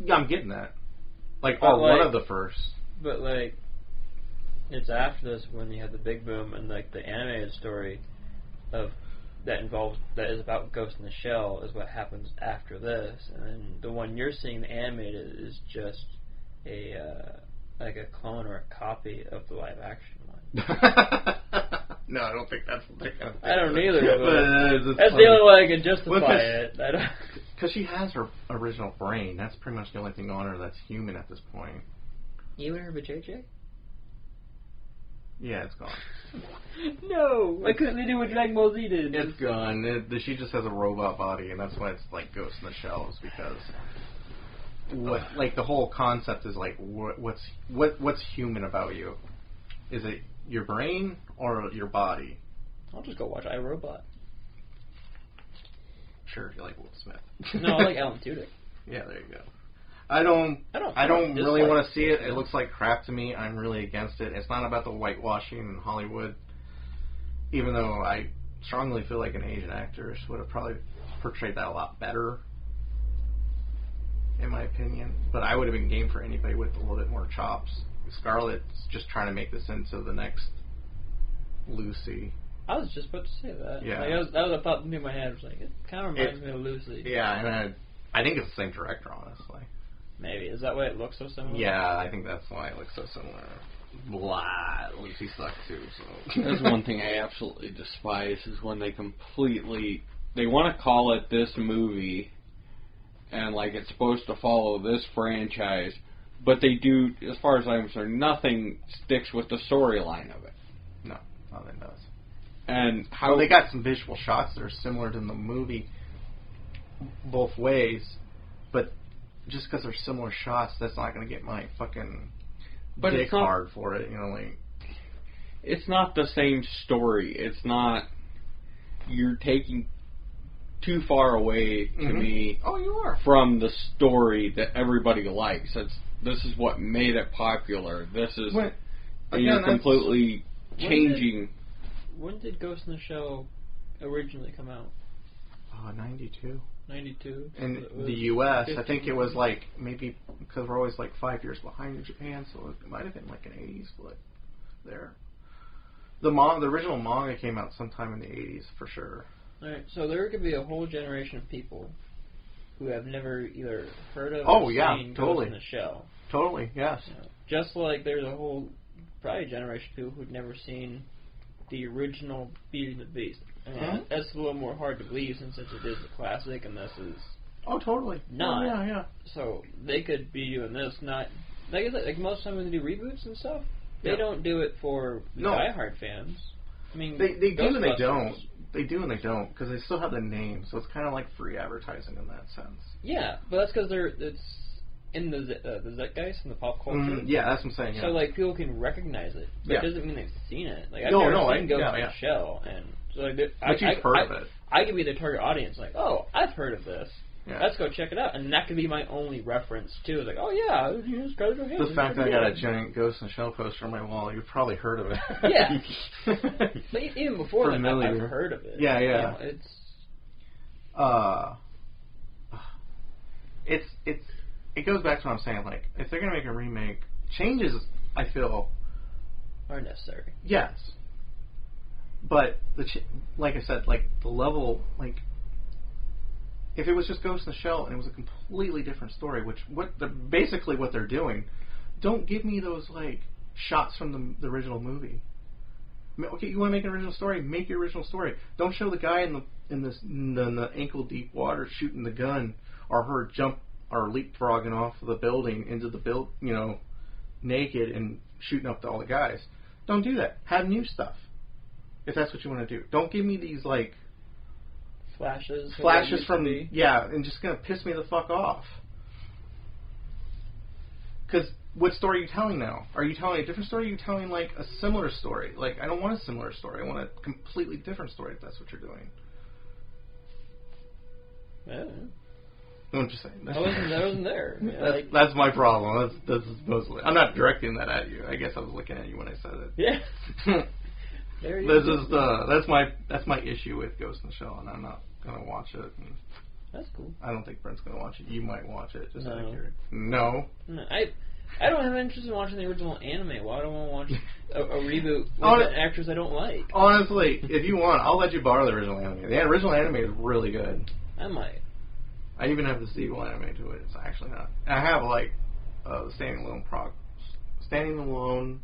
Yeah, I'm getting that. One of the first.
But, like, it's after this when you have the big boom and, like, the animated story of that is about Ghost in the Shell is what happens after this, and then the one you're seeing, the animated, is just like a clone or a copy of the live action one.
No, I don't think that's what they're going to do.
I don't either. But that's the only way I can justify it.
Because she has her original brain. That's pretty much the only thing on her that's human at this point.
You and her, JJ?
Yeah, it's gone.
No! Why couldn't they do what Dragon Ball Z did?
It's gone. She just has a robot body, and that's why it's like Ghost in the Shell, is because like the whole concept is like what's human about you? Is it your brain or your body?
I'll just go watch iRobot.
Sure, you like Will Smith.
No, I like Alan Tudyk.
Yeah, there you go. I don't really want to see it. It looks like crap to me. I'm really against it. It's not about the whitewashing in Hollywood, even though I strongly feel like an Asian actress would have probably portrayed that a lot better, in my opinion. But I would have been game for anybody with a little bit more chops. Scarlett's just trying to make this into the next Lucy.
I was just about to say that.
Yeah.
Like, that was a thought in my head. I was like, it kind of reminds me of Lucy.
Yeah, and I think it's the same director, honestly.
Maybe. Is that why it looks so similar?
Yeah, I think that's why it looks so similar. Blah. Lucy sucks too, so.
That's one thing I absolutely despise is when they want to call it this movie and like it's supposed to follow this franchise, but they do, as far as I'm concerned, nothing sticks with the storyline of it.
No, nothing does.
And how
they got some visual shots that are similar to the movie both ways, but just because they're similar shots, that's not going to get my fucking dick hard for it, you know, like.
It's not the same story. It's not. You're taking too far away to me.
Oh, you are.
From the story that everybody likes. This is what made it popular. This is. And you're completely changing.
When did Ghost in the Shell originally come out?
92.
92.
In the U.S., I think it was like, maybe, because we're always like 5 years behind in Japan, so it might have been like an 80s split there. The original manga came out sometime in the 80s, for sure.
Alright, so there could be a whole generation of people who have never either heard of or seen Ghost in the Shell.
Totally, yes.
You know, just like there's a whole, probably generation of people who've never seen the original Beauty and the Beast. That's a little more hard to believe since it is a classic and this is
totally
not.
Oh, yeah.
So they could be doing this, not like most times when they do reboots and stuff, they don't do it for diehard fans. I mean,
they do and they don't. They do and they don't because they still have the name, so it's kind of like free advertising in that sense.
Yeah, but that's because it's in the zeitgeist and the pop culture.
Yeah, that's what I'm saying. Yeah.
So like people can recognize it, but it doesn't mean they've seen it. Like I've
never
seen Ghost in the Shell, and so like
but you've heard of it.
I could be the target audience. Like, oh, I've heard of this.
Yeah.
Let's go check it out, and that could be my only reference too. It's like, oh yeah, Scarlett Johansson.
The fact that I got a giant Ghost in the Shell poster on my wall, you've probably heard of it.
Yeah. But even before that, I've heard of it.
Yeah.
You know,
it goes back to what I'm saying. Like, if they're gonna make a remake, changes, I feel,
are necessary.
Yes. But like I said, like the level, like if it was just Ghost in the Shell and it was a completely different story, basically what they're doing, don't give me those like shots from the original movie. Okay, you want to make an original story? Make your original story. Don't show the guy in the ankle deep water shooting the gun, or her leapfrogging off of the building into the naked and shooting up to all the guys. Don't do that. Have new stuff. If that's what you want to do. Don't give me these like
flashes
from and just gonna piss me the fuck off. Because what story are you telling now? Are you telling a different story? Or are you telling like a similar story? Like, I don't want a similar story. I want a completely different story. If that's what you're doing.
Yeah.
I'm just saying.
I wasn't there. Yeah,
that's my problem. That's supposedly. I'm not directing that at you. I guess I was looking at you when I said it.
Yeah.
That's my issue with Ghost in the Shell, and I'm not gonna watch it.
That's cool.
I don't think Brent's gonna watch it. You might watch it. Just out of curiosity.
No. I don't have interest in watching the original anime. Why do I want to watch a reboot with an actress I don't like?
Honestly, if you want, I'll let you borrow the original anime. The original anime is really good.
I might.
I even have the sequel anime to it. It's actually not. I have like the Standing Alone. It's Standing Alone.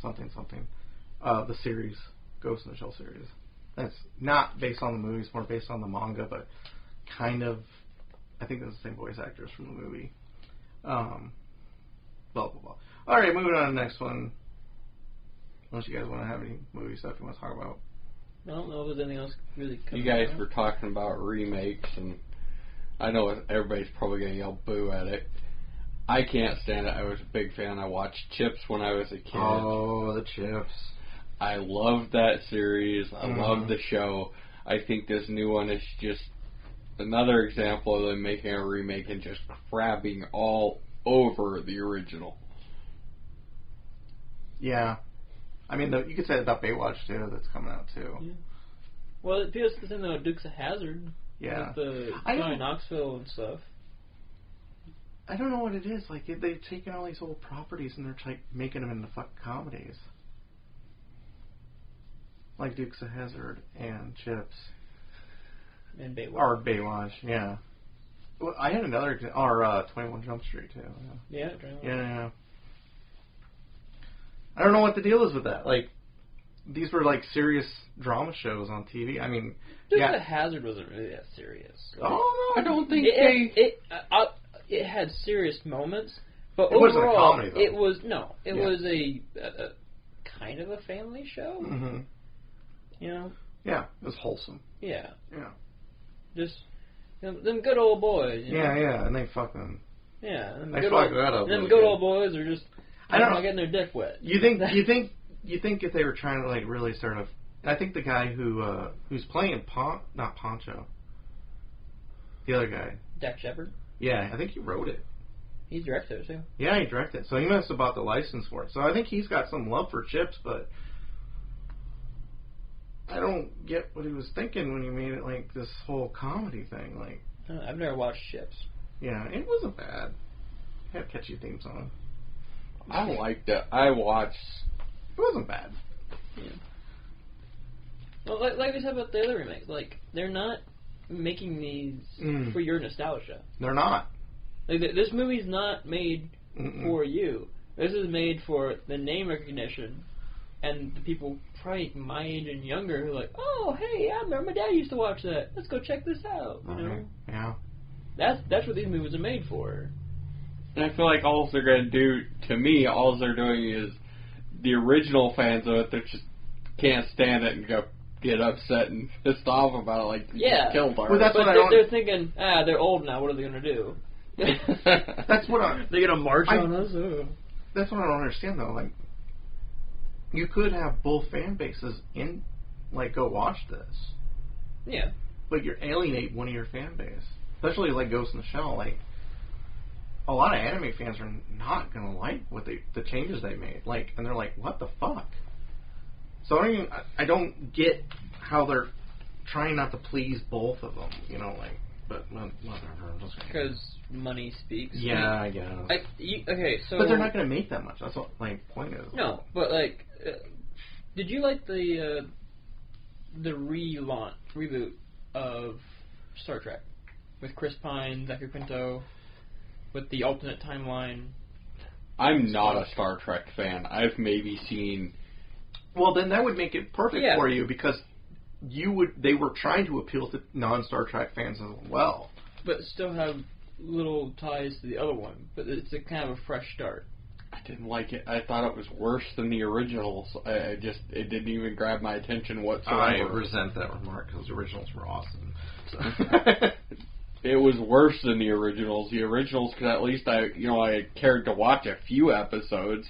Something. The series, Ghost in the Shell series. That's not based on the movie. It's more based on the manga, but kind of. I think that's the same voice actors from the movie. blah, blah, blah. All right, moving on to the next one. Unless you guys want to have any movie stuff you want to talk about.
I don't know if there's anything else really coming
You guys
out.
were talking about remakes, and I know everybody's probably going to yell boo at it. I can't stand it. I was a big fan. I watched Chips when I was a kid.
Oh, the Chips.
I loved that series. I loved the show. I think this new one is just another example of them making a remake and just crabbing all over the original.
Yeah. I mean, you could say that about Baywatch, too, that's coming out, too.
Yeah. Well, it feels the same though, Dukes of Hazzard.
Yeah.
With the Johnny Knoxville and stuff.
I don't know what it is. Like, they've taken all these old properties and they're like making them into fucking comedies. Like Dukes of Hazzard and Chips.
And Baywatch.
Or Baywatch, yeah. Well, I had another example. Or 21 Jump Street, too.
Yeah.
Yeah. I don't know what the deal is with that. Like, these were like serious drama shows on TV. I mean,
Dukes of Hazzard wasn't really that serious. Like,
oh, no.
I don't think
it had serious moments, but
it wasn't
overall,
a comedy, though.
it was a kind of a family show.
Mm-hmm.
You know?
Yeah, it was wholesome.
Yeah.
Yeah.
Just them good old boys. You know?
Yeah, and they fucking.
Yeah, them
They
good
fucked
old,
that up.
them
Really
good
good.
old boys are just not getting their dick wet.
You think if they were trying to like really sort of, I think the guy who's playing not Poncho, the other guy,
Dak Shepard.
Yeah, I think he wrote it.
He's directed it too.
Yeah, he directed it. So he must have bought the license for it. So I think he's got some love for Chips, but I don't get what he was thinking when he made it like this whole comedy thing. Like,
I've never watched Chips.
Yeah, it wasn't bad. It had catchy theme song.
I liked it. I watched.
It wasn't bad.
Yeah. Well, like we said about the other remakes, like they're not making these for your nostalgia.
They're not.
Like this movie's not made
Mm-mm.
for you. This is made for the name recognition and the people probably my age and younger who are like, oh, hey, I remember my dad used to watch that. Let's go check this out. You know?
Yeah.
That's what these movies are made for.
And I feel like all they're going to do, to me, all they're doing is the original fans of it, they just can't stand it and get upset and pissed off about it, like,
Yeah.
killed her.
Well, that's
but
what
they're thinking, they're old now, what are they going to do?
That's what
They're going to march on us? Oh.
That's what I don't understand, though. Like, you could have both fan bases go watch this.
Yeah.
But you alienate one of your fan base. Especially, like, Ghost in the Shell. Like, a lot of anime fans are not going to like the changes they made. Like, and they're like, what the fuck? So, I don't get how they're trying not to please both of them. You know, like, but whatever.
Because money speaks.
Yeah, I guess.
Okay, so...
But they're not going to make that much. That's what my point is.
No, but, like, did you like the reboot of Star Trek? With Chris Pine, Zachary Quinto, with the alternate timeline?
I'm not a Star Trek fan. I've maybe seen...
Well, then that would make it perfect for you, because they were trying to appeal to non-Star Trek fans as well.
But still have little ties to the other one. But it's a kind of a fresh start.
I didn't like it. I thought it was worse than the originals. It didn't even grab my attention whatsoever.
I resent that remark, because the originals were awesome. So.
It was worse than the originals. The originals, because at least I cared to watch a few episodes.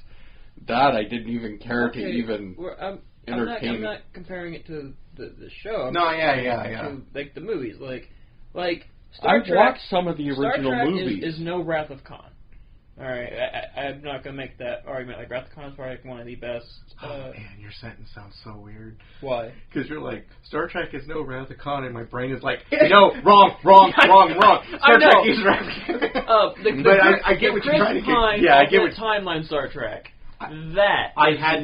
That I didn't even care to even entertain.
I'm not comparing it to the show.
Yeah.
To, like, the movies. Like Star
I've
Trek,
watched some of the original
Star Trek
movies.
Is no Wrath of Khan. Alright, I'm not going to make that argument. Like, Wrath of Khan is probably one of the best...
oh, man, your sentence sounds so weird.
Why?
Because you're like, Star Trek is no Wrath of Khan, and my brain is like, no, wrong. Star Trek is Wrath of Khan.
But
I get what you're trying to get.
Yeah, I get what timeline Star Trek. I had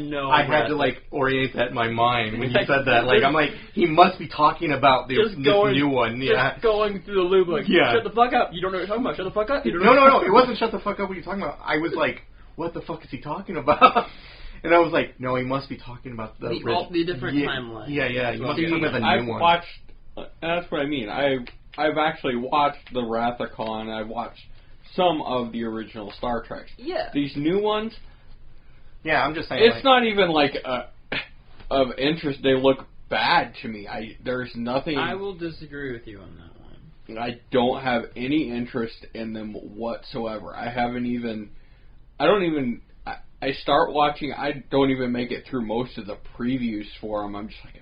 to like orient that in my mind when you said that. Like, I'm like, he must be talking about this new one. Yeah,
just going through the loop. Like, shut the fuck up. You don't know what you're talking about. Shut the fuck up.
No. It wasn't shut the fuck up. What are you talking about? I was like, what the fuck is he talking about? And I was like, no, he must be talking about the
different timeline.
Yeah. He must be talking about the new
I've
one.
watched. That's what I mean. I've actually watched the Wrath of Khan. I've watched some of the original Star Treks.
Yeah.
These new ones.
Yeah, I'm just saying.
It's not even like of interest. They look bad to me. There's nothing.
I will disagree with you on that one.
I don't have any interest in them whatsoever. I start watching. I don't even make it through most of the previews for them. I'm just like,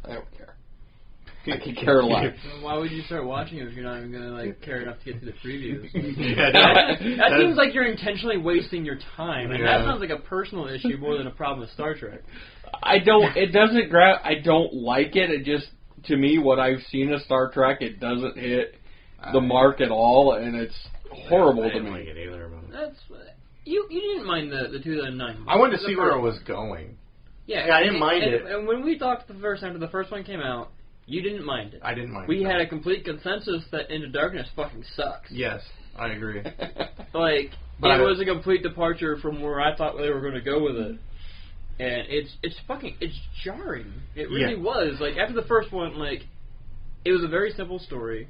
I don't care. I could care less.
So why would you start watching it if you're not even gonna care enough to get through the previews?
That
seems like you're intentionally wasting your time, and that sounds like a personal issue more than a problem with Star Trek.
It doesn't grab. I don't like it. It just, to me, what I've seen of Star Trek, it doesn't hit the mark at all, and it's horrible to me.
I didn't like it either.
You didn't mind the 2009.
I wanted to see where it was going.
Yeah,
I didn't mind it.
And when we talked the first time, after the first one came out, you didn't mind it.
I didn't mind it.
We had a complete consensus that Into Darkness fucking sucks.
Yes, I agree.
It was a complete departure from where I thought they were going to go with it. And it's jarring. It really was. Like, after the first one, it was a very simple story,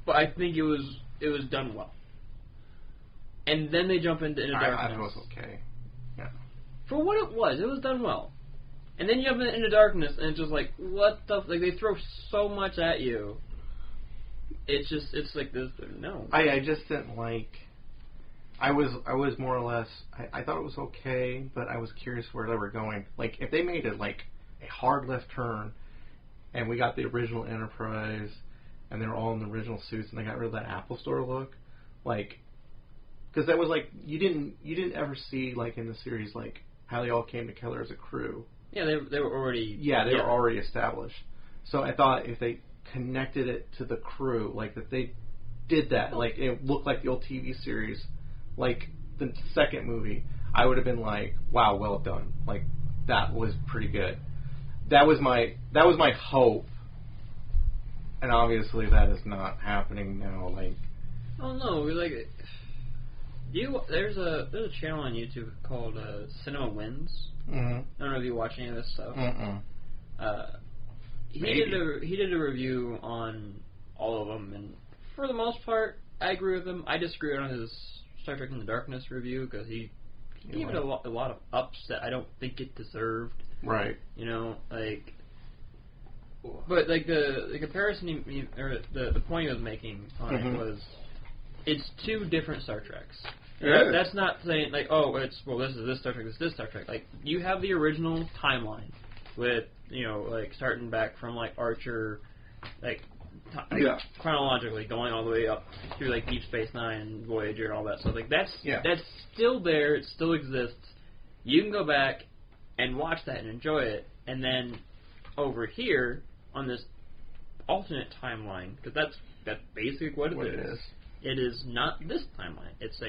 but I think it was done well. And then they jump into Darkness.
I thought it was okay. Yeah.
For what it was done well. And then you jump into Darkness, and it's just like, what the... Like, they throw so much at you. It's like this... No.
I just didn't like... I was more or less... I thought it was okay, but I was curious where they were going. Like, if they made it, a hard left turn, and we got the original Enterprise, and they were all in the original suits, and they got rid of that Apple Store look, because that was you didn't ever see in the series how they all came together as a crew.
Yeah, they were already...
Yeah, they were already established. So I thought if they connected it to the crew, that they did that, it looked like the old TV series, the second movie, I would have been wow, well done. That was pretty good. That was my hope. And obviously that is not happening now.
Oh no, there's a channel on YouTube called Cinema Wins.
Mm-hmm.
I don't know if you watch any of this stuff. He did a review on all of them, and for the most part, I agree with him. I disagree on his Star Trek Into Darkness review because he gave it a lot of ups that I don't think it deserved.
Right.
But the comparison or the point he was making on it was, it's two different Star Treks. That's not saying this is this Star Trek, this is this Star Trek. You have the original timeline with starting back from Archer, chronologically going all the way up through Deep Space Nine, Voyager, and all that stuff. That's still there. It still exists. You can go back and watch that and enjoy it, and then over here on this alternate timeline, because that's basically what it is. It is not this timeline. It's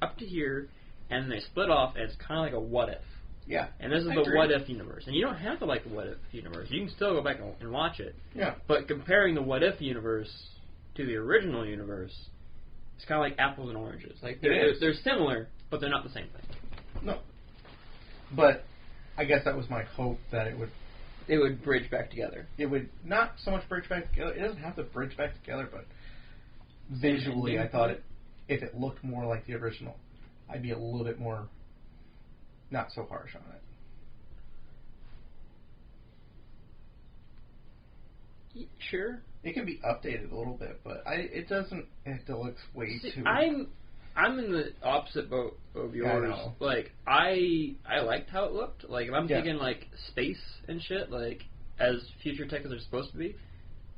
up to here, and they split off, and it's kind of like a what if.
Yeah.
And this is the what if universe. And you don't have to like the what if universe. You can still go back and watch it.
Yeah.
But comparing the what if universe to the original universe, it's kind of like apples and oranges. They're similar, but they're not the same thing.
No. But I guess that was my hope that it would
bridge back together.
It would not so much bridge back together. It doesn't have to bridge back together, but visually, I thought if it looked more like the original, I'd be a little bit more not so harsh on
it. Sure.
It can be updated a little bit, but it doesn't. It looks way too.
I'm in the opposite boat of yours. I liked how it looked. If I'm thinking space and shit, as future tech as they're supposed to be,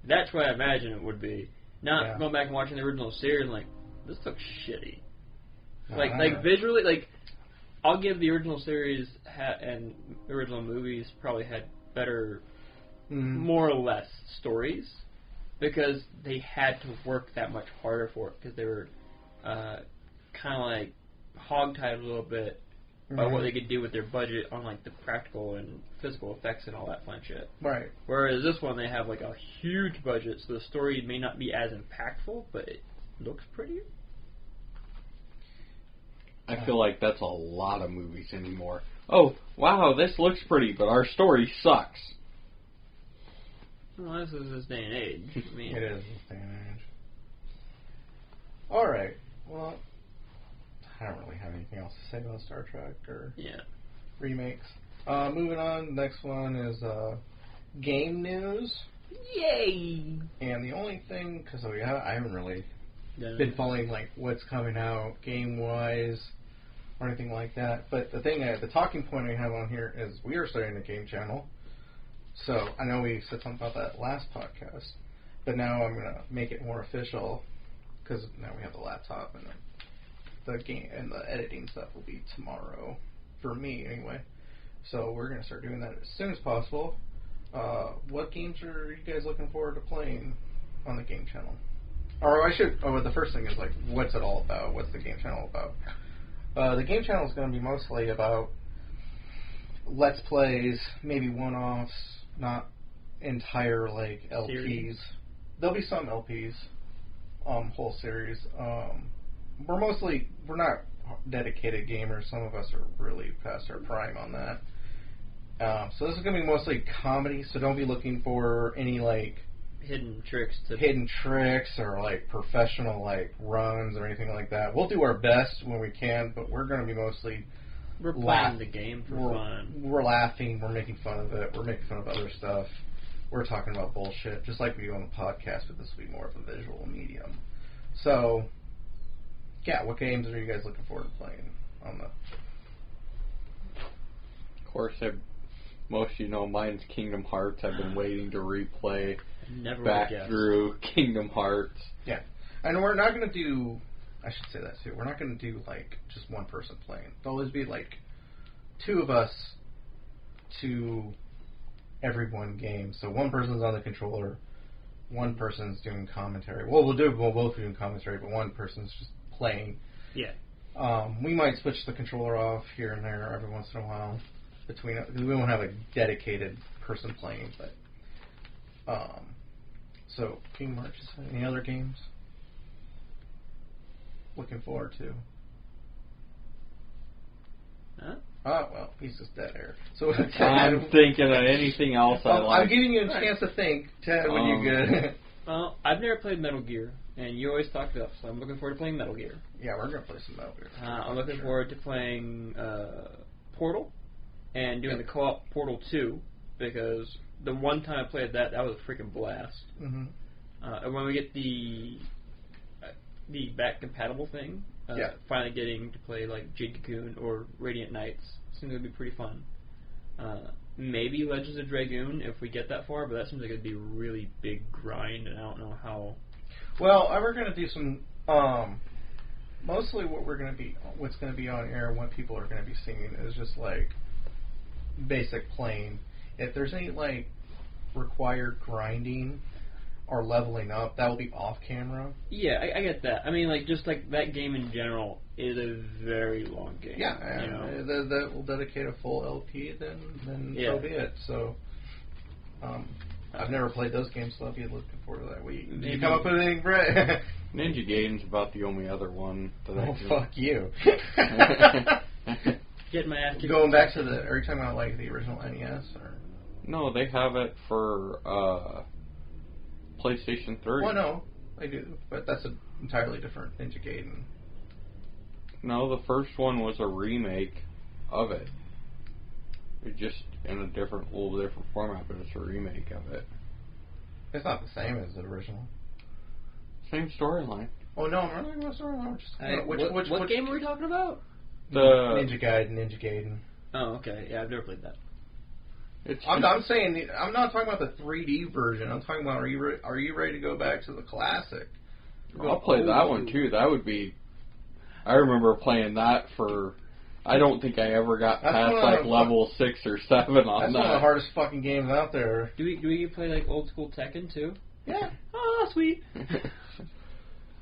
that's what I imagine it would be. Not going back and watching the original series and this looks shitty. Visually, I'll give the original series and the original movies probably had better, more or less, stories because they had to work that much harder for it because they were kind of hog-tied a little bit by what they could do with their budget on the practical and physical effects and all that fun shit.
Right.
Whereas this one they have a huge budget, so the story may not be as impactful, but it looks prettier.
I feel like that's a lot of movies anymore. Oh, wow, this looks pretty, but our story sucks.
Well, this is this day and age.
It is this day and age. alright. Well, I don't really have anything else to say about Star Trek or remakes. Moving on, next one is game news.
Yay!
And the only thing, because I haven't really been following like what's coming out game-wise or anything like that. But the talking point I have on here is we are starting a game channel. So I know we said something about that last podcast, but now I'm gonna make it more official because now we have the laptop and the game and the editing stuff will be tomorrow for me anyway. So we're gonna start doing that as soon as possible. What games are you guys looking forward to playing on the game channel? Or the first thing is like, what's it all about? What's the game channel about? The game channel is going to be mostly about Let's Plays, maybe one-offs, not entire like LPs. Series. There'll be some LPs, whole series. We're not dedicated gamers. Some of us are really past our prime on that. So this is going to be mostly comedy, so don't be looking for any like
hidden tricks
or like professional like runs or anything like that. We'll do our best when we can, but we're going to be mostly
playing the game for fun.
We're laughing, we're making fun of it, we're making fun of other stuff. We're talking about bullshit, just like we do on the podcast, but this will be more of a visual medium. So, yeah, what games are you guys looking forward to playing on the...
Of course, most mine's Kingdom Hearts. I've been waiting to replay back through Kingdom Hearts.
Yeah. And we're not going to do... I should say that, too. We're not going to do, like, just one person playing. There'll always be, like, two of us to every one game. So one person's on the controller, one person's doing commentary. Well, we'll both be doing commentary, but one person's just playing.
Yeah.
We might switch the controller off here and there every once in a while. Because we won't have a dedicated person playing, but so King March, any other games looking forward to?
Huh?
Oh well, he's just dead air. So
I'm thinking of anything else I like.
I'm giving you a chance to think. Ted, when you good?
Well, I've never played Metal Gear, and you always talked it up, so I'm looking forward to playing Metal Gear.
Yeah, we're gonna play some Metal Gear.
I'm looking forward to playing Portal. And doing the co-op Portal 2, because the one time I played that was a freaking blast.
Mm-hmm.
And when we get the back-compatible thing, finally getting to play like Jade Cocoon or Radiant Knights, seems to be pretty fun. Maybe Legends of Dragoon if we get that far, but that seems like it'd be a really big grind, and I don't know how.
Well, we're going to do some... mostly what's going to be on air and what people are going to be seeing is just like basic playing. If there's any like required grinding or leveling up, that will be off camera.
Yeah, I get that. I mean, like just like that game in general is a very long game.
Yeah, and that will dedicate a full LP. Then so be it. So, I've never played those games, so I'll be looking forward to that. Did you come up with anything, Brett?
Ninja Gaiden's about the only other one that I do.
Fuck you.
Getting my ass kicked.
Going back to are you talking about like the original NES or?
No, they have it for PlayStation 3.
Well, no, they do, but that's an entirely different Ninja Gaiden.
No, the first one was a remake of it. It's just in a little different format, but it's a remake of it.
It's not the same as the original.
Same storyline.
Oh no, I'm not talking about storyline.
What game were we talking about?
The Ninja Gaiden.
Oh, okay. Yeah, I've never played that.
I'm saying I'm not talking about the 3D version. I'm talking about are you ready to go back to the classic?
I'll play that one too. That would be. I remember playing that for. I don't think I ever got past like level 6 or 7 on that.
That's one of the hardest fucking games out there.
Do we play like old school Tekken too?
Yeah.
Oh, sweet.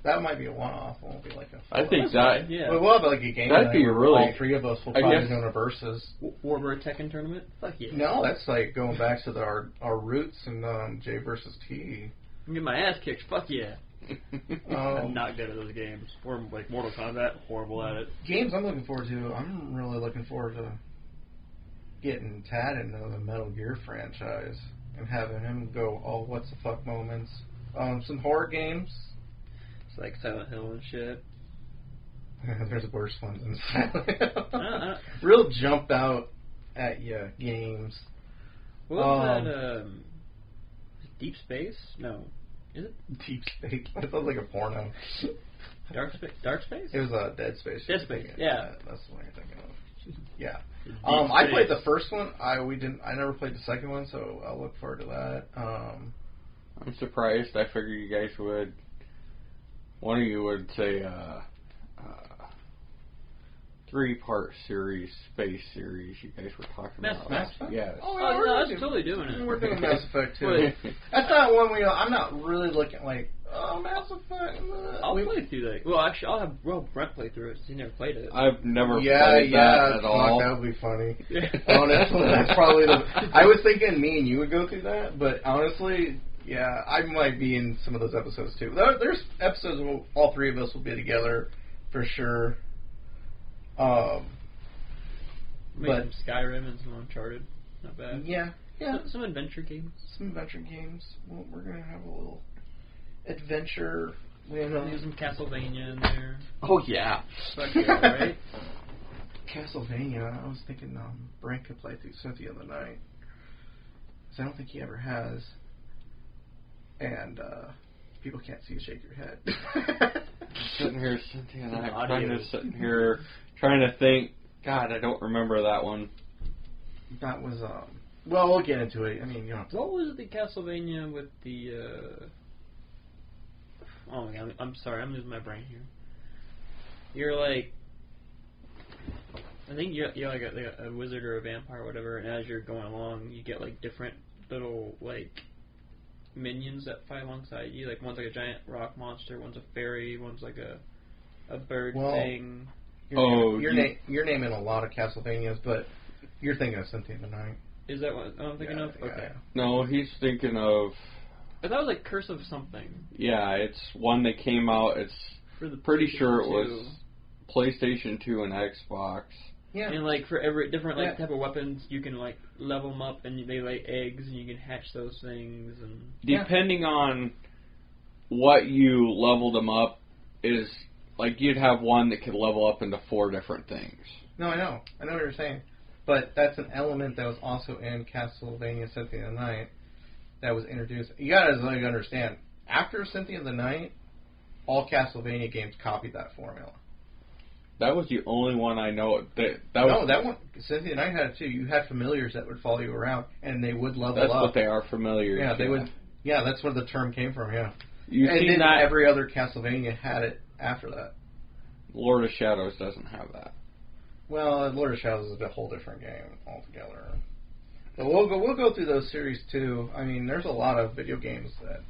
That might be a one-off. It won't be like a.
I think that.
Yeah.
We'll have like a game.
That'd be really.
All three of us will probably be doing a versus.
Warbird Tekken tournament. Fuck yeah.
No, that's like going back to our roots and J versus T.
I'm getting my ass kicked. Fuck yeah. I'm not good at those games. Or like Mortal Kombat, horrible at it.
Games I'm looking forward to. I'm really looking forward to getting Tad into the Metal Gear franchise and having him go all what's the fuck moments. Some horror games.
It's like Silent Hill and shit.
There's worse ones than Silent Hill. Real jump out at you games.
What was that? Deep Space? No. Is it?
Deep Space. That sounds like a porno.
Dark Space?
It was Dead Space.
Dead Space, yeah.
That's the one you're thinking of. Yeah. I played the first one. I never played the second one, so I'll look forward to that.
I'm surprised. I figured you guys would. One of you would say 3-part series, space series. You guys were talking about.
Mass Effect?
Yes.
Oh, no, I was totally doing it.
We're doing Mass Effect too. That's not one we. I'm not really looking like. Oh, Mass Effect.
I'll play through that. Well, actually, I'll have Brent play through it. He never played it.
I've never played that at all.
That would be funny. Honestly, that's probably I was thinking me and you would go through that, but honestly, yeah, I might be in some of those episodes too. There's episodes where all three of us will be together for sure.
But some Skyrim and some Uncharted, not bad.
Yeah.
Some adventure games.
Well, we're gonna have a little adventure.
There's some Castlevania in there.
Oh yeah.
Fuck yeah, right?
Castlevania. I was thinking Brent could play through Cynthia of the Night, because I don't think he ever has. And people can't see you shake your head.
Sitting here, Cynthia and I trying to think. God, I don't remember that one.
That was well, we'll get into it. I mean, you know.
What was the Castlevania with the? Oh my god, I'm sorry, I'm losing my brain here. You're like, I think you're like a wizard or a vampire or whatever, and as you're going along, you get like different little like minions that fight alongside you. Like one's like a giant rock monster, one's a fairy, one's like a bird thing.
You're naming a lot of Castlevanias, but you're thinking of Cynthia of the Night.
Is that what I'm thinking of? Okay.
Yeah.
No, he's thinking of.
But that was like Curse of something.
Yeah, it's one that came out. It's
for the
pretty sure it was PlayStation 2 and Xbox.
Yeah.
And like for every different like type of weapons, you can like level them up, and they lay eggs, and you can hatch those things. And
depending on what you leveled them up, is like you'd have one that could level up into 4 different things.
No, I know what you're saying, but that's an element that was also in Castlevania Symphony of the Night that was introduced. You gotta understand, after Symphony of the Night, all Castlevania games copied that formula.
That was the only one I know.
That one, Symphony of the Night had it too. You had familiars that would follow you around, and they would level up.
That's what they are, familiars.
Yeah, they would. Yeah, that's where the term came from. Yeah,
and then
every other Castlevania had it after that.
Lord of Shadows doesn't have that.
Well, Lord of Shadows is a whole different game altogether. But we'll go through those series too. I mean, there's a lot of video games that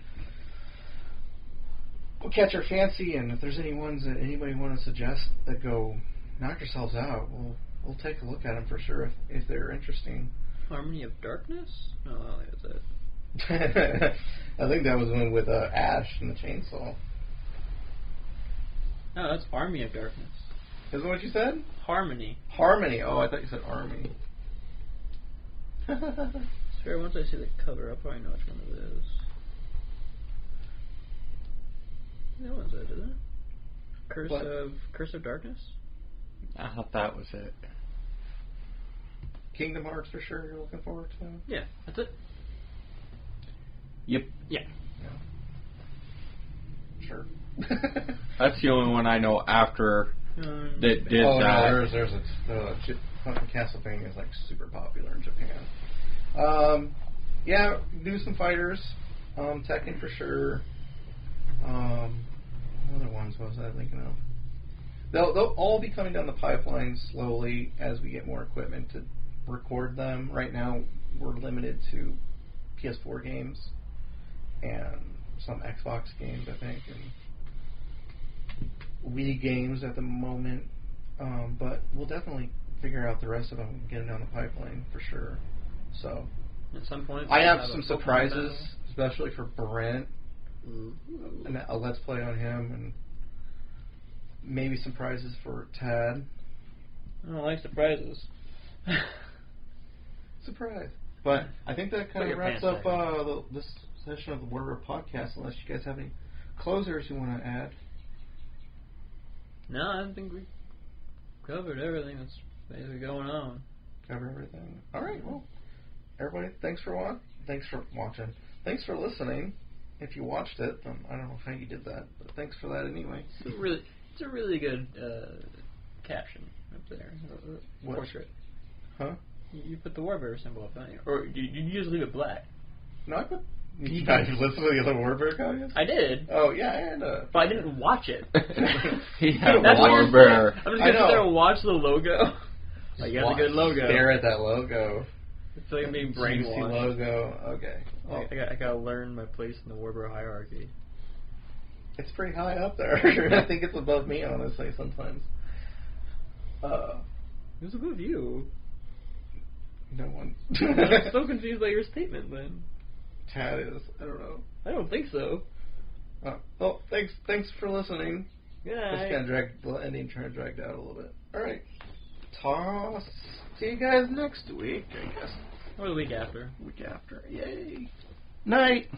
will catch our fancy, and if there's any ones that anybody want to suggest that go knock yourselves out, we'll take a look at them for sure if they're interesting.
Harmony of Darkness? No, I think that's it.
I think that was one with Ash and the chainsaw.
No, that's Army of Darkness.
Isn't that what you said?
Harmony.
Oh, I thought you said Army.
Sure, once I see the cover, I'll probably know which one it is. That one's it, isn't it? Curse of Darkness?
I thought that was it.
Kingdom Hearts for sure you're looking forward to?
Yeah, that's it.
Yep.
Yeah.
Sure.
That's the only one I know after that did that.
No, there's fucking Castlevania is like super popular in Japan. Yeah, do some fighters. Tekken for sure. What other ones was I thinking of? They'll all be coming down the pipeline slowly as we get more equipment to record them. Right now, we're limited to PS4 games and some Xbox games, I think, and Wii games at the moment. But we'll definitely figure out the rest of them and get them down the pipeline for sure. So,
at some point,
I have some surprises, especially for Brent. And a Let's Play on him, and maybe some prizes for Tad.
I don't like surprises.
Surprise. But I think that kind of wraps up this session of the Warrior Podcast, unless you guys have any closers you want to add.
No, I think we covered everything that's basically going on.
Cover everything. All right. Well, everybody, thanks for watching. Thanks for listening. If you watched it, then I don't know how you did that, but thanks for that anyway.
It's a really good caption up there.
What?
Portrait.
Huh?
You put the Warbear symbol up, don't you? Or you just leave it black?
No, I put. You listened to the other Warbear audience?
I did.
Oh yeah, and
but I didn't watch it.
He had a
That's what you're
Warbear.
saying. I'm just gonna sit there and watch the logo. Like, you have a good logo.
Stare at that logo.
It's like I'm being
Juicy
brainwashed.
logo. Okay. Well,
I gotta learn my place in the Warbear hierarchy.
it's pretty high up there. I think it's above me, honestly, sometimes.
It was above you.
No one.
I'm so confused by your statement, then.
Tad is. I don't know.
I don't think so.
Well, thanks for listening.
Yeah.
The ending trying to drag out a little bit. All right. See you guys next week, I guess.
Or the week after.
Week after. Yay. Night.